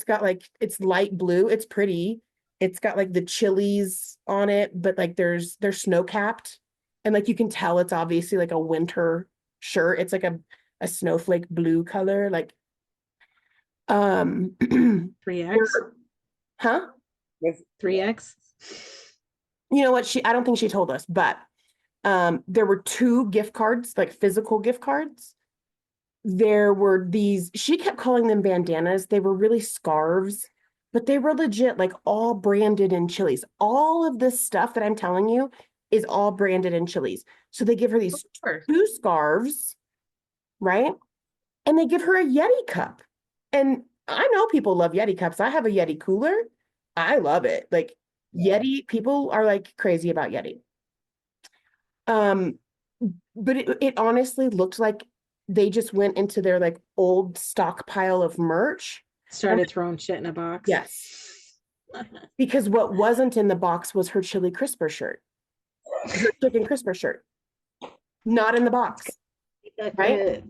got like, it's light blue. It's pretty. It's got like the Chili's on it, but like they're snow capped. And like you can tell it's obviously like a winter shirt. It's like a snowflake blue color. Like 3X? Huh? 3X? You know what? I don't think she told us, but there were 2 gift cards, like physical gift cards. There were these, she kept calling them bandanas. They were really scarves, but they were legit, like all branded in Chili's. All of this stuff that I'm telling you is all branded in Chili's. So they give her these 2 scarves, right? And they give her a Yeti cup. And I know people love Yeti cups. I have a Yeti cooler. I love it. Like, Yeti, people are like crazy about Yeti. But it honestly looked like they just went into their like old stockpile of merch. Started throwing shit in a box. Yes. Because what wasn't in the box was her chili crisper shirt. Her chicken crisper shirt. Not in the box. Right?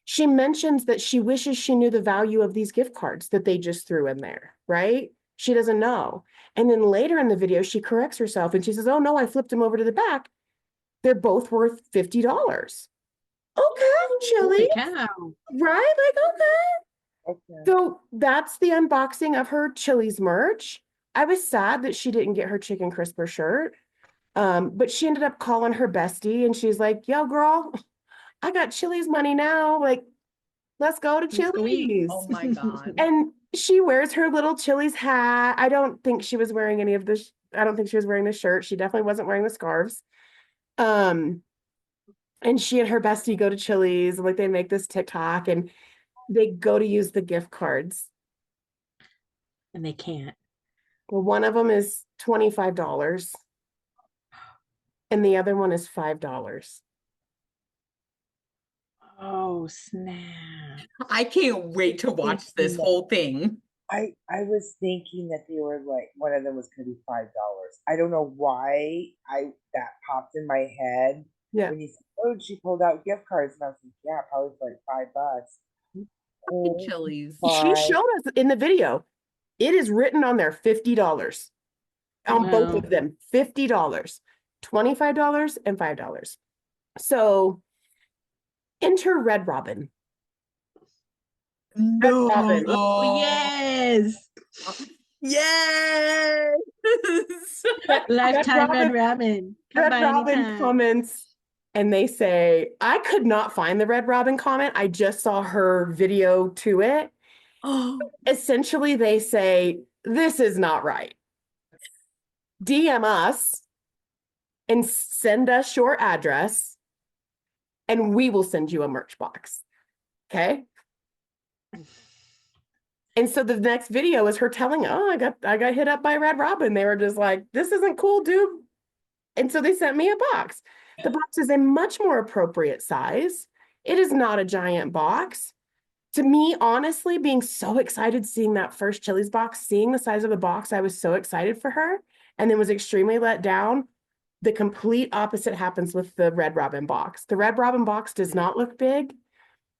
She mentions that she wishes she knew the value of these gift cards that they just threw in there, right? She doesn't know. And then later in the video, she corrects herself and she says, oh no, I flipped them over to the back. They're both worth $50. okay, Holy Chili's, cow. right? Like, okay. Okay. So that's the unboxing of her Chili's merch. I was sad that she didn't get her chicken crisper shirt. But she ended up calling her bestie and she's like, yo, girl, I got Chili's money now. Like, let's go to Let's go eat. Chili's. Oh my God. And she wears her little Chili's hat. I don't think she was wearing any of this. I don't think she was wearing the shirt. She definitely wasn't wearing the scarves. And she and her bestie go to Chili's, like they make this TikTok and they go to use the gift cards. And they can't. Well, one of them is $25 and the other one is $5. Oh, snap. I can't wait to watch this whole thing. I was thinking that they were like one of them was gonna be $5. I don't know why that popped in my head. Yeah. When you said, oh, she pulled out gift cards, and I was like, yeah, probably for like $5. Oh Chili's. She my showed us in the video. It is written on there $50 on both Wow. of them. $50, $25 and $5. So enter Red Robin. No. Robin. Oh, yes. Yes. Lifetime Robin- Red Robin. Come Red by Robin anytime. comments and they say, I could not find the Red Robin comment. I just saw her video to it. Oh, Essentially, they say, this is not right. DM us and send us your address and we will send you a merch box. Okay. And so the next video is her telling, oh, I got hit up by Red Robin. They were just like, this isn't cool, dude. And so they sent me a box. The box is a much more appropriate size. It is not a giant box. To me, honestly, being so excited seeing that first Chili's box, seeing the size of the box, I was so excited for her and then was extremely let down. The complete opposite happens with the Red Robin box. The Red Robin box does not look big,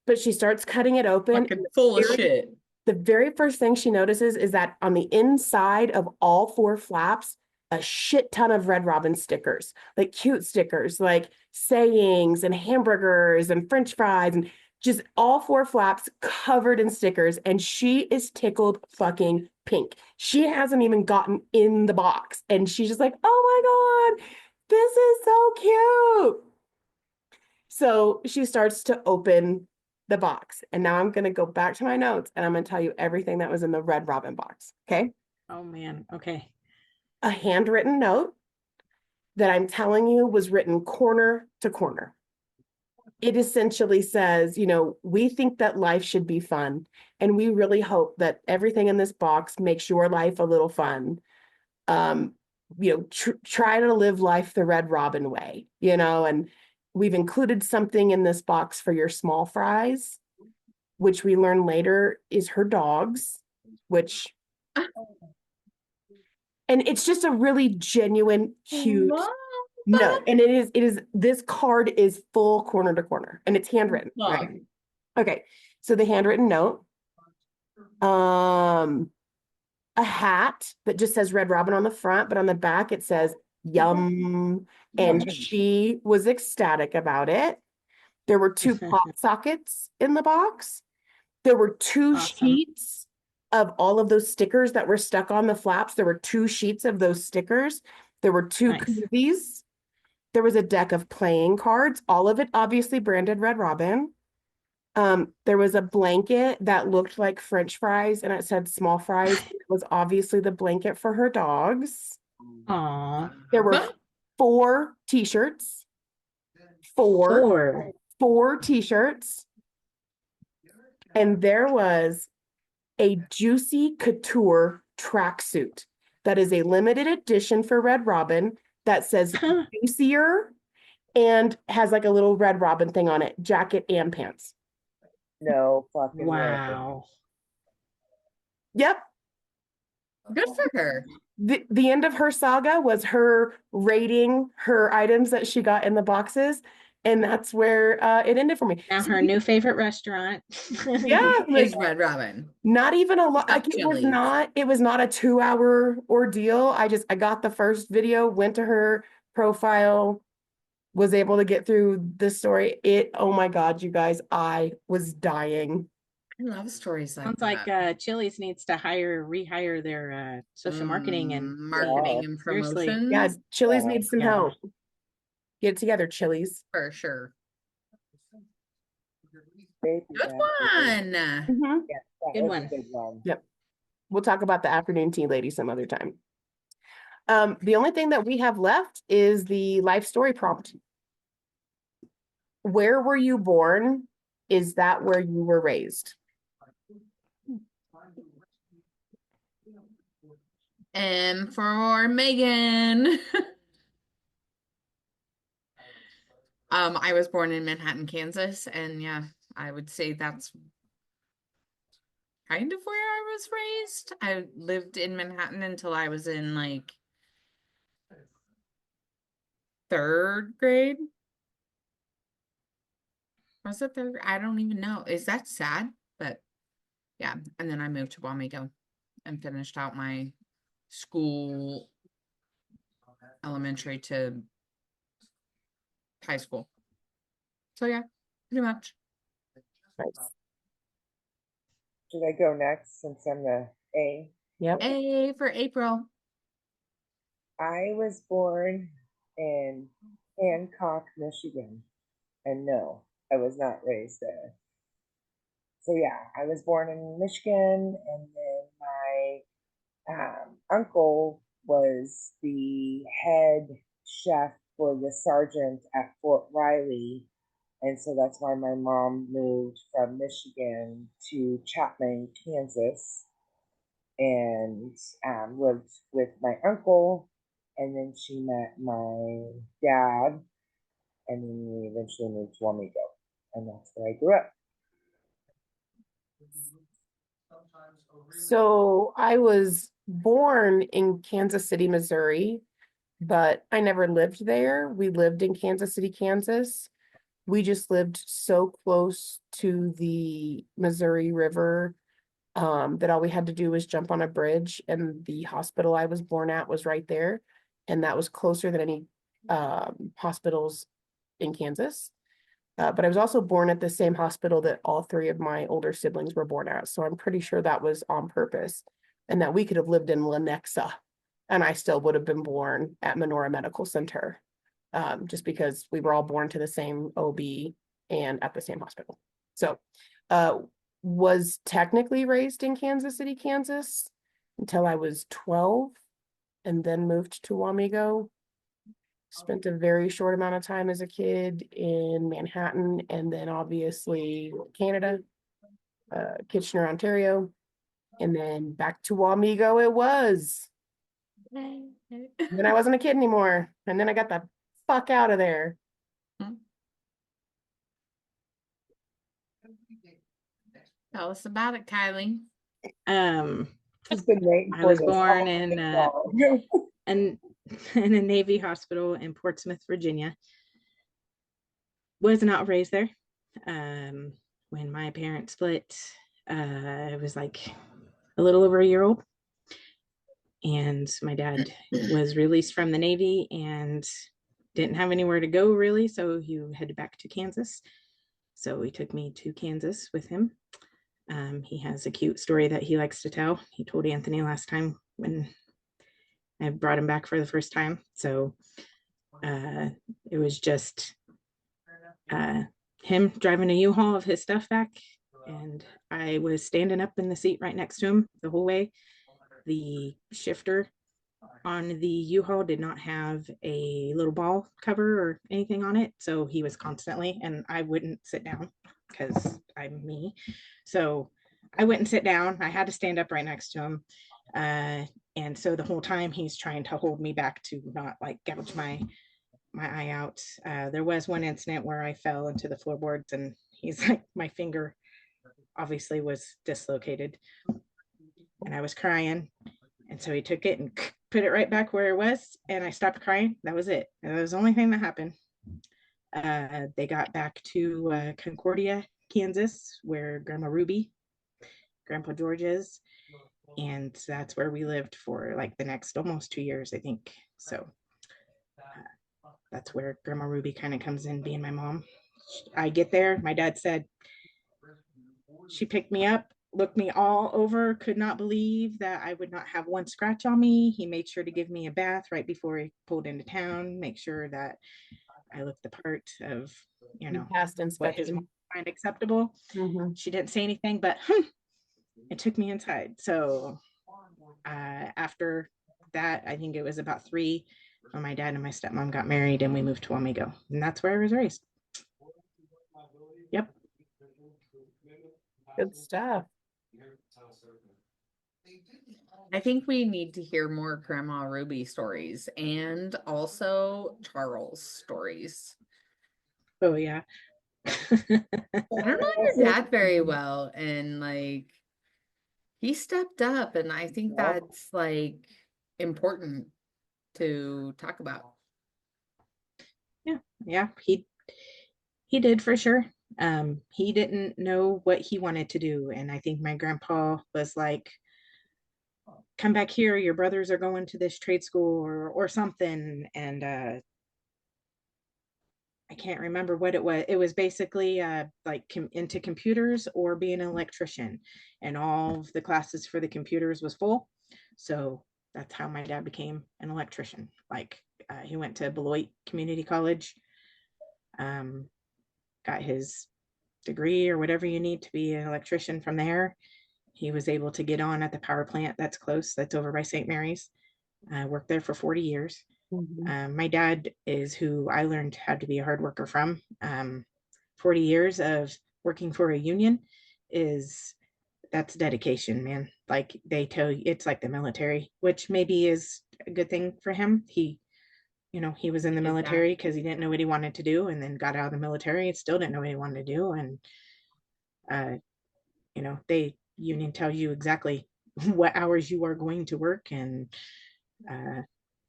but she starts cutting it open. fucking full of shit. The very first thing she notices is that on the inside of all 4 flaps, a shit ton of Red Robin stickers, like cute stickers, like sayings and hamburgers and French fries and just all 4 flaps covered in stickers. And she is tickled fucking pink. She hasn't even gotten in the box. And she's just like, oh my God, this is so cute. So she starts to open the box. And now I'm going to go back to my notes and I'm going to tell you everything that was in the Red Robin box. Okay. Oh, man. Okay. A handwritten note that I'm telling you was written corner to corner. It essentially says, you know, we think that life should be fun. And we really hope that everything in this box makes your life a little fun. You know, try to live life the Red Robin way, you know, and we've included something in this box for your small fries, which we learn later is her dogs, which, and it's just a really genuine, cute note. And it is, this card is full corner to corner and it's handwritten, right? Okay. So the handwritten note, a hat that just says Red Robin on the front, but on the back it says yum. And she was ecstatic about it. There were 2 pop sockets in the box. There were 2 Awesome. sheets of all of those stickers that were stuck on the flaps. There were 2 sheets of those stickers. There were 2 Nice. koozies. There was a deck of playing cards, all of it obviously branded Red Robin. There was a blanket that looked like French fries and it said small fries. It was obviously the blanket for her dogs. Aw. There were 4 t-shirts. 4 t-shirts. And there was a Juicy Couture tracksuit that is a limited edition for Red Robin that says juicier and has like a little Red Robin thing on it, jacket and pants. no fucking way. Wow. Yep. Good for her. The end of her saga was her rating her items that she got in the boxes. And that's where it ended for me. Now So her new favorite restaurant. yeah, like, Is Red Robin. not even a lot. Stop Like it was Chili's. not a 2-hour ordeal. I got the first video, went to her profile, was able to get through this story. Oh my God, you guys, I was dying. I love stories like Sounds that. like Chili's needs to rehire their social marketing and marketing and seriously. promotions. Yeah, Chili's Yeah. needs some help. Get it together, Chili's. For sure. They do Good that. one. Mhm. Yeah, that Good was one. a good one. Yep. We'll talk about the afternoon tea lady some other time. The only thing that we have left is the life story prompt. Where were you born? Is that where you were raised? And for Megan. I was born in Manhattan, Kansas, and yeah, I would say that's kind of where I was raised. I lived in Manhattan until I was in like 3rd grade. Was it 3rd? I don't even know. Is that sad? But yeah, and then I moved to Wamego and finished out my school, elementary to high school. So yeah, pretty much. Nice. Should I go next since I'm the A? Yep. A for April. I was born in Hancock, Michigan. And no, I was not raised there. So yeah, I was born in Michigan, and then my uncle was the head chef for the sergeant at Fort Riley. And so that's why my mom moved from Michigan to Chapman, Kansas, and lived with my uncle. And then she met my dad, and then we eventually moved to Wamego. And that's where I grew up. So I was born in Kansas City, Missouri, but I never lived there. We lived in Kansas City, Kansas. We just lived so close to the Missouri River that all we had to do was jump on a bridge, and the hospital I was born at was right there. And that was closer than any hospitals in Kansas. But I was also born at the same hospital that all 3 of my older siblings were born at. So I'm pretty sure that was on purpose, and that we could have lived in Lenexa and I still would have been born at Menorah Medical Center, just because we were all born to the same OB and at the same hospital. So was technically raised in Kansas City, Kansas until I was 12, and then moved to Wamego. Spent a very short amount of time as a kid in Manhattan, and then obviously Canada, Kitchener, Ontario, and then back to Wamego it was. Then I wasn't a kid anymore, and then I got the fuck out of there. Tell us about it, Kylie. She's been waiting I for was this born all in day long. in a Navy hospital in Portsmouth, Virginia. Was not raised there. When my parents split, I was like a little over a year old, and my dad was released from the Navy and didn't have anywhere to go really, so he headed back to Kansas. So he took me to Kansas with him. He has a cute story that he likes to tell. He told Anthony last time when I brought him back for the first time. So it was just him driving a U-Haul of his stuff back, and I was standing up in the seat right next to him the whole way. The shifter on the U-Haul did not have a little ball cover or anything on it, so he was constantly, and I wouldn't sit down because I'm me, so I wouldn't sit down. I had to stand up right next to him, and so the whole time he's trying to hold me back to not like gouge my eye out. There was one incident where I fell into the floorboards, and he's like, my finger obviously was dislocated, and I was crying. And so he took it and put it right back where it was, and I stopped crying. That was it. And that was the only thing that happened. They got back to Concordia, Kansas, where Grandma Ruby, Grandpa George is. And that's where we lived for like the next almost 2 years, I think. So that's where Grandma Ruby kind of comes in, being my mom. I get there, my dad said, she picked me up, looked me all over, could not believe that I would not have one scratch on me. He made sure to give me a bath right before he pulled into town, make sure that I looked the part of, you know, Past what his inspection. mom find acceptable. She didn't say anything, but it took me inside. So after that, I think it was about 3 when my dad and my stepmom got married and we moved to Wamego. And that's where I was raised. Yep. Good stuff. I think we need to hear more Grandma Ruby stories and also Charles stories. Oh, yeah. I don't know your dad very well, and like he stepped up, and I think that's like important to talk about. Yeah, he did for sure. He didn't know what he wanted to do, and I think my grandpa was like, come back here, your brothers are going to this trade school or something. And I can't remember what it was. It was basically like into computers or being an electrician, and all of the classes for the computers was full. So that's how my dad became an electrician. Like he went to Beloit Community College, got his degree or whatever you need to be an electrician from there. He was able to get on at the power plant that's close, that's over by St. Mary's. I worked there for 40 years. My dad is who I learned how to be a hard worker from. 40 years of working for a union that's dedication, man. Like they tell you, it's like the military, which maybe is a good thing for him. He was in the military because he didn't know what he wanted to do, and then got out of the military and still didn't know what he wanted to do. And they union tells you exactly what hours you are going to work, and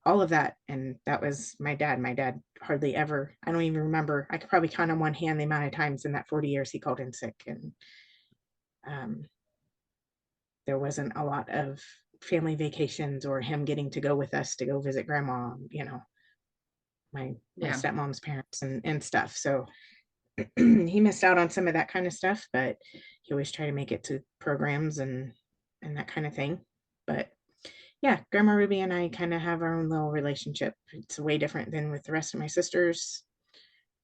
all of that. And that was my dad. My dad hardly ever, I don't even remember, I could probably count on one hand the amount of times in that 40 years he called in sick. And there wasn't a lot of family vacations or him getting to go with us to go visit grandma, my stepmom's parents and stuff. So he missed out on some of that kind of stuff, but he always tried to make it to programs and that kind of thing. But yeah, Grandma Ruby and I kind of have our own little relationship. It's way different than with the rest of my sisters.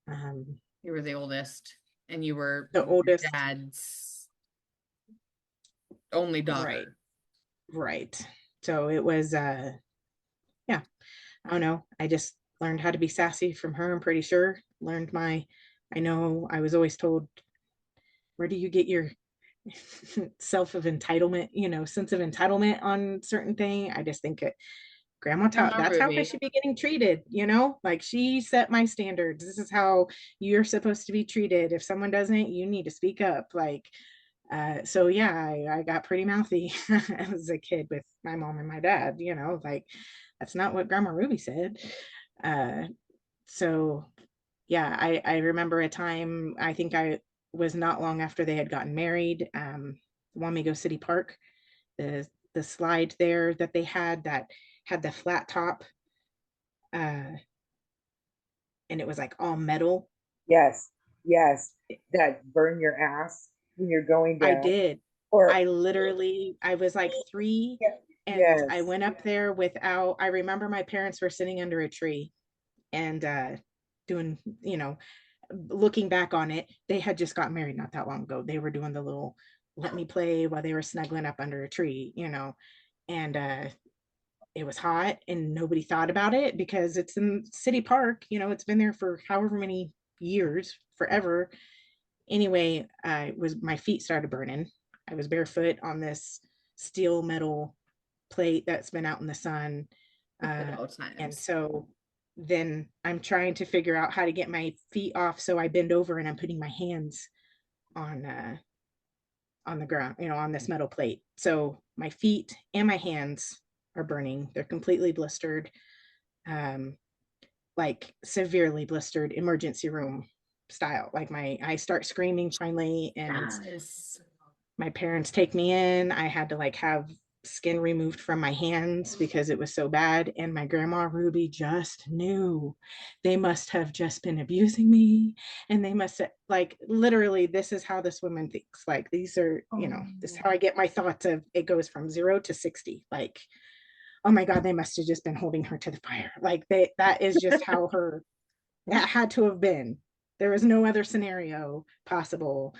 You were the oldest, and you were the oldest, dad's only daughter. Right. So it was, I don't know. I just learned how to be sassy from her, I'm pretty sure. I know I was always told, where do you get your sense of entitlement on certain thing? I just think grandma taught, that's how I should be getting treated, like she set my standards. This is how you're supposed to be treated. If someone doesn't, you need to speak up. Like, so yeah, I got pretty mouthy as a kid with my mom and my dad, like that's not what Grandma Ruby said. So yeah, I remember a time, I think I was not long after they had gotten married, Wamego City Park, the slide there that they had that had the flat top, and it was like all metal. Yes, that burn your ass when you're going down. I did. I was like 3, and I went up there I remember my parents were sitting under a tree and doing, looking back on it, they had just got married not that long ago. They were doing the little let me play while they were snuggling up under a tree, and it was hot and nobody thought about it because it's in City Park, it's been there for however many years, forever. Anyway, my feet started burning. I was barefoot on this steel metal plate that's been out in the sun. And so then I'm trying to figure out how to get my feet off. So I bend over and I'm putting my hands on the ground, on this metal plate. So my feet and my hands are burning. They're completely blistered, like severely blistered, emergency room style. Like I start screaming finally, and my parents take me in. I had to like have skin removed from my hands because it was so bad. And my grandma Ruby just knew they must have just been abusing me. And they must have, like, literally, this is how this woman thinks. Like, these are, this is how I get my thoughts of it goes from 0 to 60. Like, oh my God, they must have just been holding her to the fire. Like, that is just how that had to have been. There was no other scenario possible.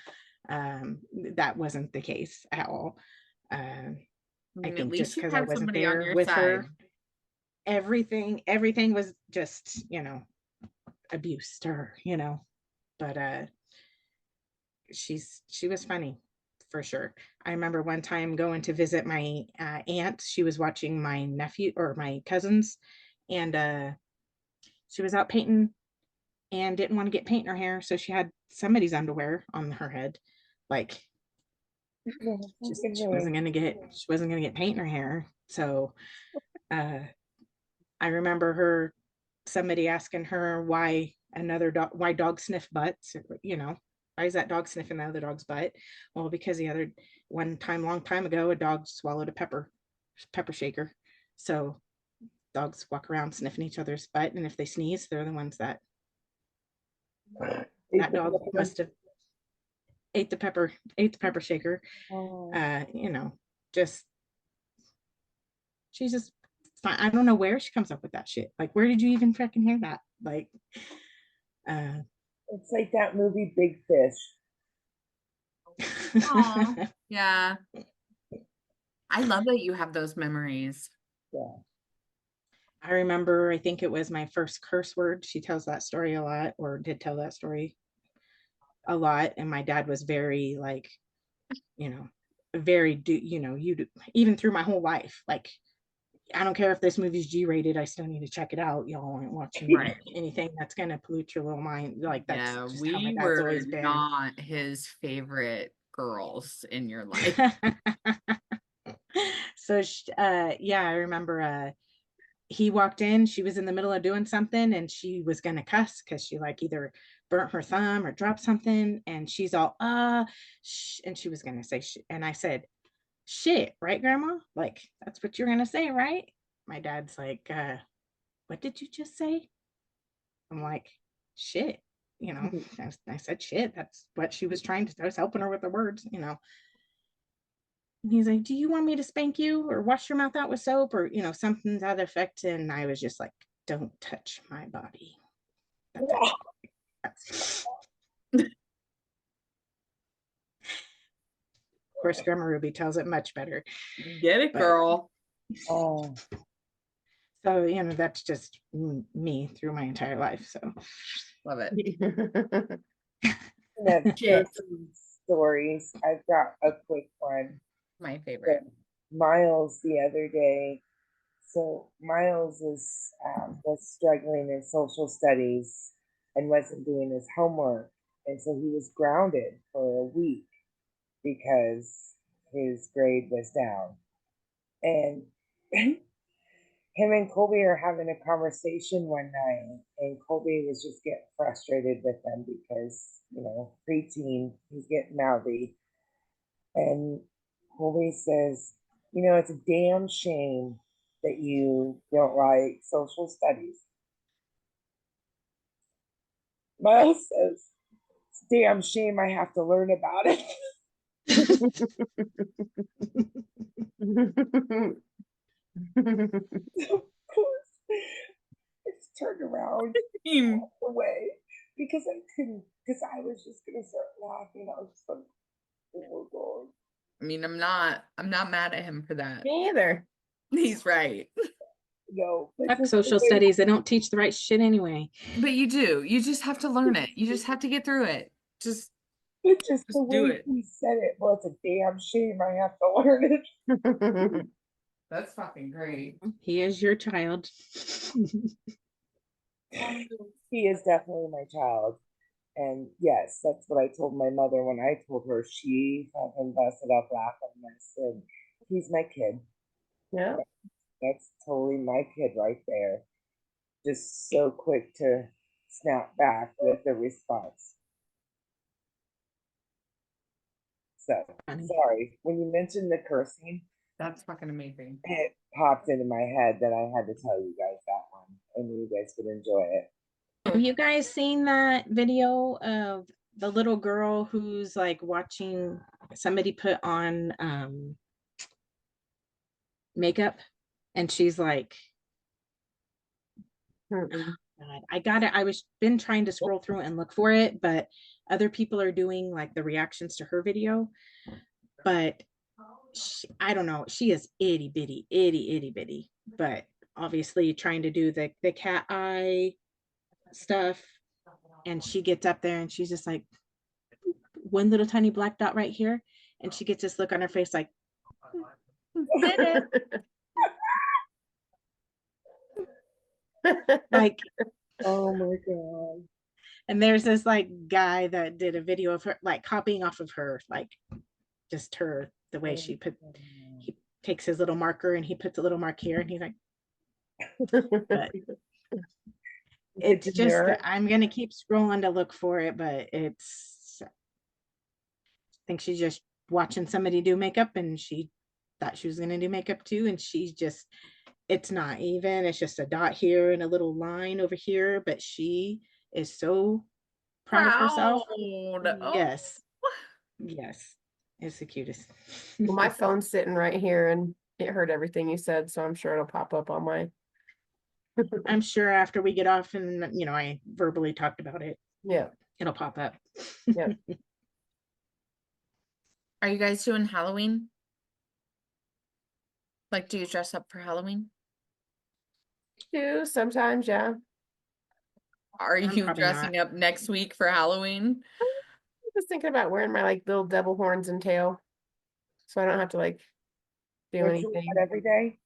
That wasn't the case at all. I At think just least you because I had wasn't somebody on there your with side. her, everything was just, abuse to her, but she was funny for sure. I remember one time going to visit my aunt. She was watching my nephew or my cousins, and she was out painting and didn't want to get paint in her hair, so she had somebody's underwear on her head. Like, she wasn't gonna get paint in her hair. So I remember somebody asking her why dogs sniff butts, why is that dog sniffing the other dog's butt? Well, because long time ago, a dog swallowed a pepper shaker. So dogs walk around sniffing each other's butt, and if they sneeze, they're the ones that dog must have ate the pepper shaker. Just she's just fine. I don't know where she comes up with that shit. Like, where did you even freaking hear that? Like, it's like that movie Big Fish. Yeah. I love that you have those memories. Yeah. I remember, I think it was my first curse word. She tells that story a lot, or did tell that story a lot. And my dad was very, like, very, even through my whole life. Like, I don't care if this movie's G-rated, I still need to check it out. Y'all aren't watching anything that's going to pollute your little mind. Like, that's just how my dad's always been. Not his favorite girls in your life. So, yeah, I remember he walked in, she was in the middle of doing something, and she was going to cuss because she, like, either burnt her thumb or dropped something, and she's all, and she was going to say shit. And I said, shit, right, Grandma? Like, that's what you're going to say, right? My dad's like, what did you just say? I'm like, shit, I said shit. That's what she was trying to, I was helping her with the words, And he's like, do you want me to spank you or wash your mouth out with soap or, something to that effect? And I was just like, don't touch my body. Of course, Grandma Ruby tells it much better. Get it, girl. Oh. So, that's just me through my entire life. So love it. Stories. I've got a quick one. My favorite. Miles the other day. So Miles was struggling in social studies and wasn't doing his homework, and so he was grounded for a week because his grade was down. And him and Colby are having a conversation one night, and Colby was just getting frustrated with them because, preteen, he's getting mouthy. And Colby says, it's a damn shame that you don't like social studies. Miles says, it's a damn shame I have to learn about it. It's turned around away because I couldn't, because I was just gonna start laughing. I was just like, oh God. I mean, I'm not mad at him for that. Me either. He's right. No, fuck social studies. They don't teach the right shit anyway. But you do. You just have to learn it. You just have to get through it. Just the do way it. he said it. Well, it's a damn shame I have to learn it. That's fucking great. He is your child. He is definitely my child. And yes, that's what I told my mother when I told her. She fucking busted up laughing. I said, he's my kid. Yeah. That's totally my kid right there. Just so quick to snap back with the response. So, sorry. When you mentioned the cursing, That's fucking amazing. It popped into my head that I had to tell you guys that one. I knew you guys would enjoy it. Have you guys seen that video of the little girl who's like watching somebody put on makeup and she's like, Mm-mm. God, I got it. I was been trying to scroll through and look for it, but other people are doing like the reactions to her video. But I don't know. She is itty bitty, but obviously trying to do the cat eye stuff. And she gets up there and she's just like, one little tiny black dot right here. And she gets this look on her face like, like, Oh my god. and there's this like guy that did a video of her like copying off of her, like just her, the way she he takes his little marker and he puts a little mark here and he's like, but it's just, I'm gonna keep scrolling to look for it, but I think she's just watching somebody do makeup and she thought she was gonna do makeup too, and she's just, it's not even, it's just a dot here and a little line over here, but she is so proud of herself. Oh. Yes. Yes. It's the cutest. Well, my phone's sitting right here and it heard everything you said, so I'm sure it'll pop up on my. I'm sure after we get off and I verbally talked about it, Yeah. it'll pop up. Yeah. Are you guys doing Halloween? Like, do you dress up for Halloween? Do sometimes, yeah. Are I'm you probably dressing up next week for Halloween? I was thinking about wearing my like little devil horns and tail, so I don't have to like do Don't you anything. wear it every day?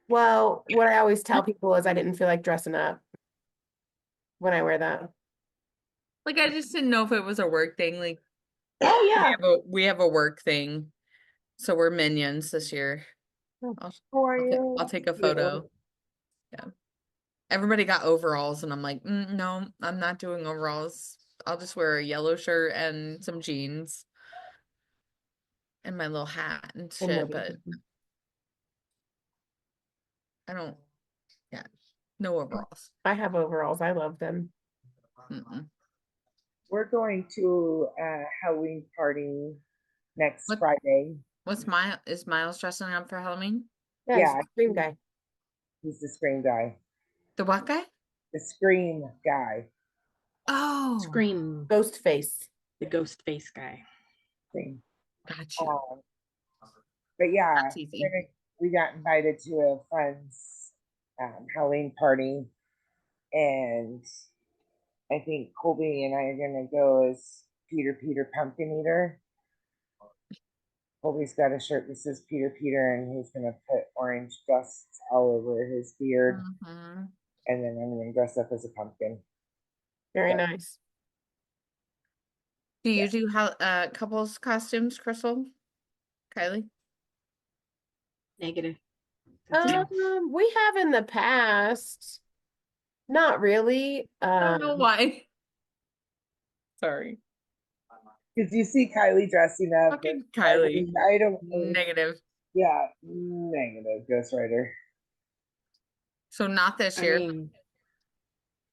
Well, what I always tell people is I didn't feel like dressing up when I wear that. Like, I just didn't know if it was a work thing. Like, Oh yeah. we have a work thing, so we're minions this year. How are you? I'll take a photo. Yeah. Everybody got overalls, and I'm like, no, I'm not doing overalls. I'll just wear a yellow shirt and some jeans and my little hat and shit, but I don't, yeah, no overalls. I have overalls. I love them. Mm-mm. We're going to a Halloween party next What- Friday. Is Miles dressing up for Halloween? Yeah, Yeah. he's the Scream guy. He's the Scream guy. The what guy? The Scream guy. Oh, Scream, Ghost face. the ghost face guy. Scream. gotcha. But yeah, That's easy. we got invited to a friend's Halloween party, and I think Colby and I are gonna go as Peter Pumpkin Eater. Colby's got a shirt that says Peter, and he's gonna put orange dust all over his beard, Mhm. and then I'm gonna dress up as a pumpkin. Very Yeah. nice. Do you do couples costumes, Crystal? Kylie? Negative. That's no. We have in the past. Not really. I don't know why. Sorry. Did you see Kylie dressing up? Fucking Kylie. I don't. Negative. Yeah, negative. Ghost Rider. So not this I year. mean,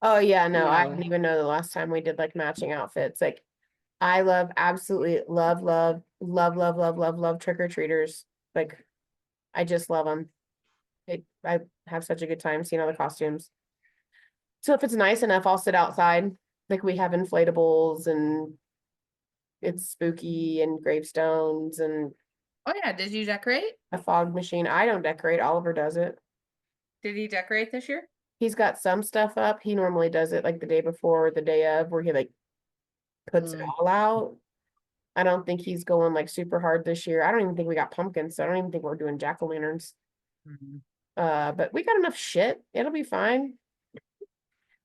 Oh yeah, no, I No. didn't even know the last time we did like matching outfits. Like I absolutely love trick-or-treaters. Like I just love them. I have such a good time seeing all the costumes. So if it's nice enough, I'll sit outside. Like we have inflatables and it's spooky and gravestones and Oh yeah, did you decorate? a fog machine. I don't decorate. Oliver does it. Did he decorate this year? He's got some stuff up. He normally does it like the day before or the day of where he like puts it all out. I don't think he's going like super hard this year. I don't even think we got pumpkins, so I don't even think we're doing jack-o'-lanterns. But we got enough shit. It'll be fine.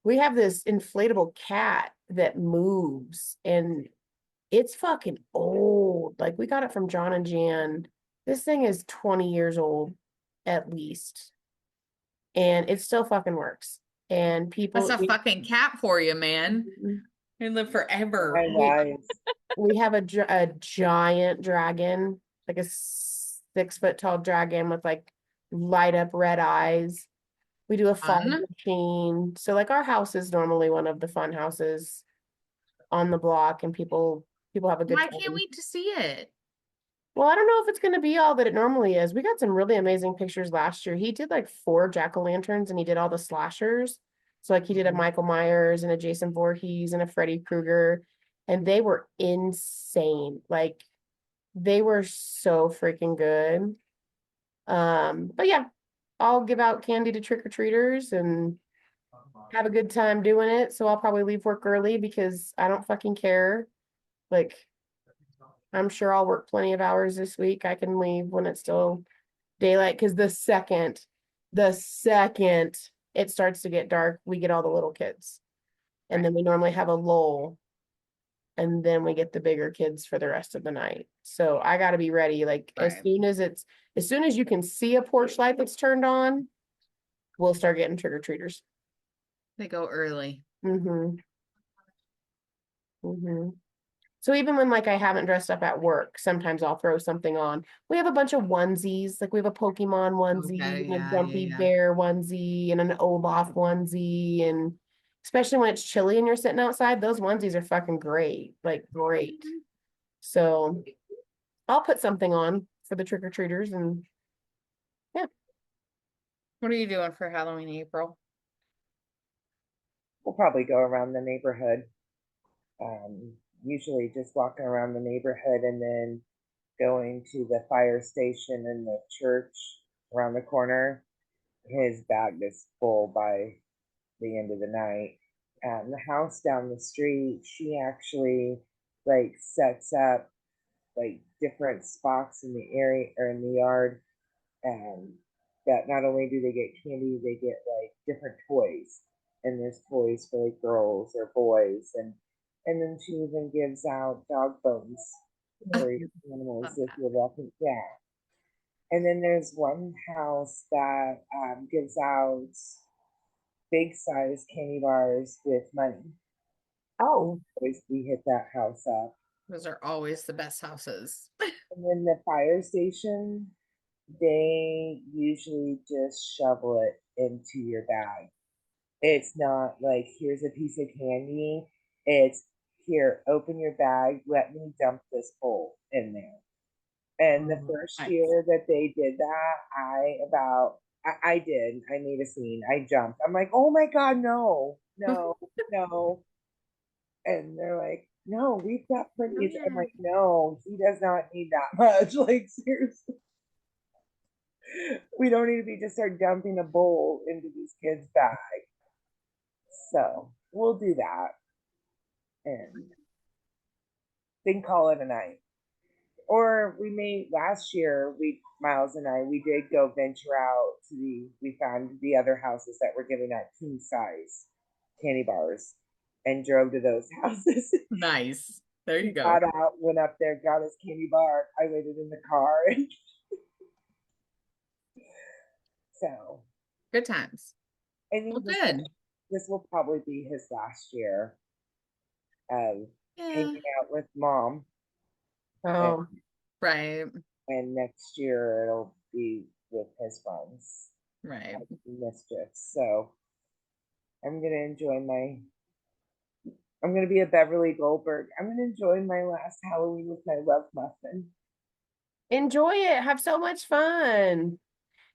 We have this inflatable cat that moves and it's fucking old. Like we got it from John and Jan. This thing is 20 years old at least. And it still fucking works. And people That's a fucking cat for you, man. Mhm. They live forever. Nice. We have a giant dragon, like a 6 foot tall dragon with like light up red eyes. We do a fog Fun. machine. So like our house is normally one of the fun houses on the block, and people have a good I time. can't wait to see it. Well, I don't know if it's going to be all that it normally is. We got some really amazing pictures last year. He did like 4 jack-o'-lanterns, and he did all the slashers. So like he did a Michael Myers and a Jason Voorhees and a Freddy Krueger, and they were insane. Like they were so freaking good. But yeah, I'll give out candy to trick-or-treaters and have a good time doing it. So I'll probably leave work early because I don't fucking care. Like I'm sure I'll work plenty of hours this week. I can leave when it's still daylight because the second it starts to get dark, we get all the little kids. And then we normally have a lull. And then we get the bigger kids for the rest of the night. So I gotta be ready. Like as soon as you can see a porch light that's turned on, we'll start getting trick-or-treaters. They go early. Mm-hmm. Mm-hmm. So even when like I haven't dressed up at work, sometimes I'll throw something on. We have a bunch of onesies, like we have a Pokemon onesie, Okay, and a yeah, Grumpy yeah. Bear onesie, and an Olaf onesie, and especially when it's chilly and you're sitting outside, those onesies are fucking great, like great. So I'll put something on for the trick-or-treaters, and yeah. What are you doing for Halloween, April? We'll probably go around the neighborhood. Usually just walking around the neighborhood and then going to the fire station and the church around the corner. His bag is full by the end of the night. The house down the street, she actually like sets up like different spots in the area or in the yard, and that not only do they get candy, they get like different toys, and there's toys for like girls or boys, and then she even gives out dog bones for your animals if you're lucky. Yeah. And then there's one house that gives out big size candy bars with money. Oh, Always we hit that house up. Those are always the best houses. And then the fire station, they usually just shovel it into your bag. It's not like here's a piece of candy. It's here, open your bag, let me dump this bowl in there. And the first Nice. year that they did that, I did. I made a scene. I jumped. I'm like, oh my God, no, no, no. And they're like, no, we've got plenty. I'm like, no, he does not need that much. Like, seriously. We don't need to be just start dumping a bowl into these kids' bag. So we'll do that and then call it a night. Or we may last year, Miles and I, we did go venture out to we found the other houses that were giving out king size candy bars and drove to those houses. Nice. There you go. Got out, went up there, got his candy bar. I waited in the car. So good times. I think this will probably be his last year of hanging out with mom. Oh, right. And next year it'll be with his friends. Right. Mischief. So I'm gonna be a Beverly Goldberg. I'm gonna enjoy my last Halloween with my love muffin. enjoy it. Have so much fun.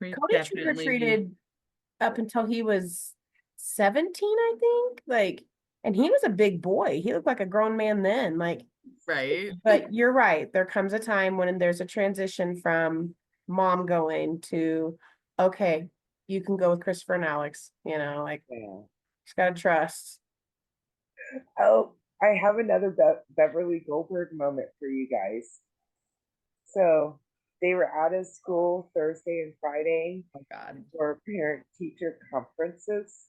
Cody trick-or-treated up until he was 17, I think. Like, and he was a big boy. He looked like a grown man then. Like, right. But you're right. There comes a time when there's a transition from mom going to, okay, you can go with Christopher and Alex. You know, like, just gotta trust. Oh, I have another Beverly Goldberg moment for you guys. So they were out of school Thursday and Friday for parent-teacher conferences.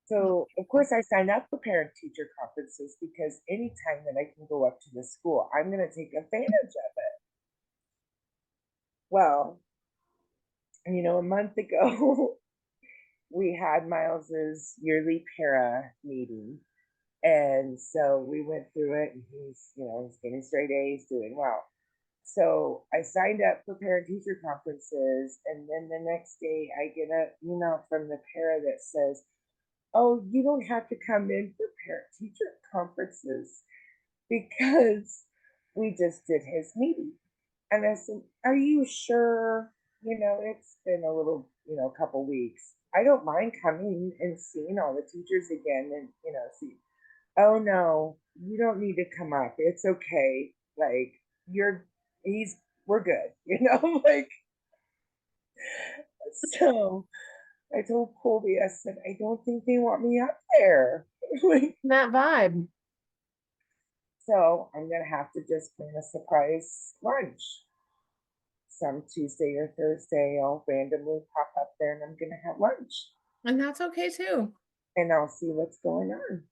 So, of course, I signed up for parent-teacher conferences because anytime that I can go up to the school, I'm going to take advantage of it. Well, a month ago, we had Miles's yearly para meeting. And so we went through it, and he's getting straight A's, doing well. So I signed up for parent teacher conferences, and then the next day I get an email from the para that says, "Oh, you don't have to come in for parent teacher conferences because we just did his meeting." And I said, "Are you sure? It's been a little, a couple weeks. I don't mind coming and seeing all the teachers again and, see." "Oh no, you don't need to come up. It's okay. Like, we're good," like, so I told Colby, I said, "I don't think they want me up there." Like, That vibe. so I'm going to have to just plan a surprise lunch. Some Tuesday or Thursday, I'll randomly pop up there and I'm going to have lunch. And that's okay too. And I'll see what's going on.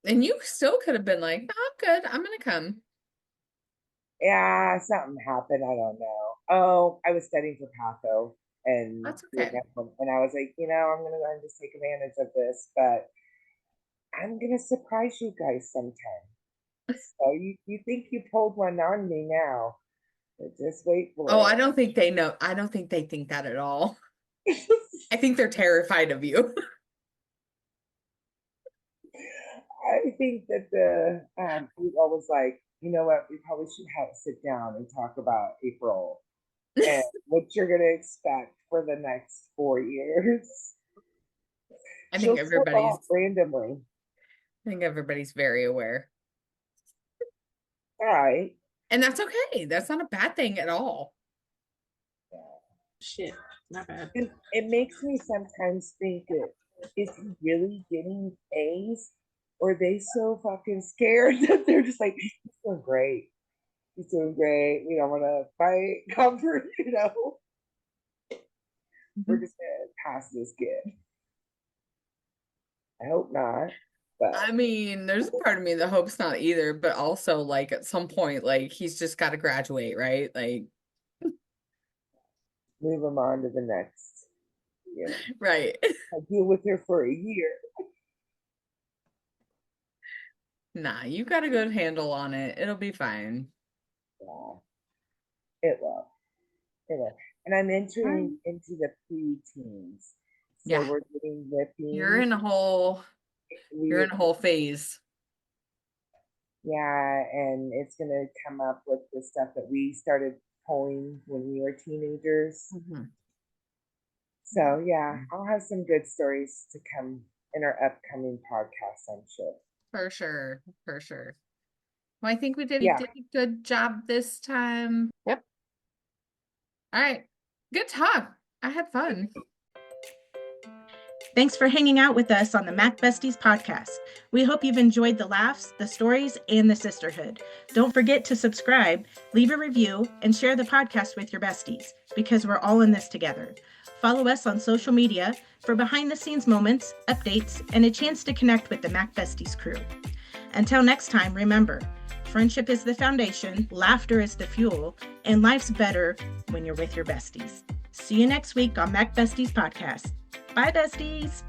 And you still could have been like, "No, I'm good. I'm going to come." Yeah, something happened. I don't know. Oh, I was studying for Patho. And That's okay. And I was like, I'm going to go and just take advantage of this. But I'm going to surprise you guys sometime. So you think you pulled one on me now. But just wait for it. Oh, I don't think they know. I don't think they think that at all. I think they're terrified of you. I think that the people was like, "You know what? We probably should sit down and talk about April and what you're going to expect for the next 4 years." I think randomly. I think everybody's very aware. All right. And that's okay. That's not a bad thing at all. Yeah. Shit, not bad. It makes me sometimes think is he really getting A's? Or are they so fucking scared that they're just like, "He's doing great. He's doing great. We don't want to fight comfort, We're just going to pass this kid." I hope not. But I mean, there's a part of me that hopes not either, but also like at some point, like he's just got to graduate, right? Like, move him on to the next. right. I deal with her for a year. Nah, you got a good handle on it. It'll be fine. Yeah, it will. And I'm entering into the pre-teens. So Yeah. we're getting whipping. You're in a whole phase. Yeah, and it's gonna come up with the stuff that we started pulling when we were teenagers. Mm-hmm. So yeah, I'll have some good stories to come in our upcoming podcast, I'm sure. For sure. Well, I think we did a good job this time. Yep. All right. Good talk. I had fun. Thanks for hanging out with us on the Mac Besties podcast. We hope you've enjoyed the laughs, the stories, and the sisterhood. Don't forget to subscribe, leave a review, and share the podcast with your besties, because we're all in this together. Follow us on social media for behind-the-scenes moments, updates, and a chance to connect with the Mac Besties crew. Until next time, remember, friendship is the foundation, laughter is the fuel, and life's better when you're with your besties. See you next week on Mac Besties Podcast. Bye, besties.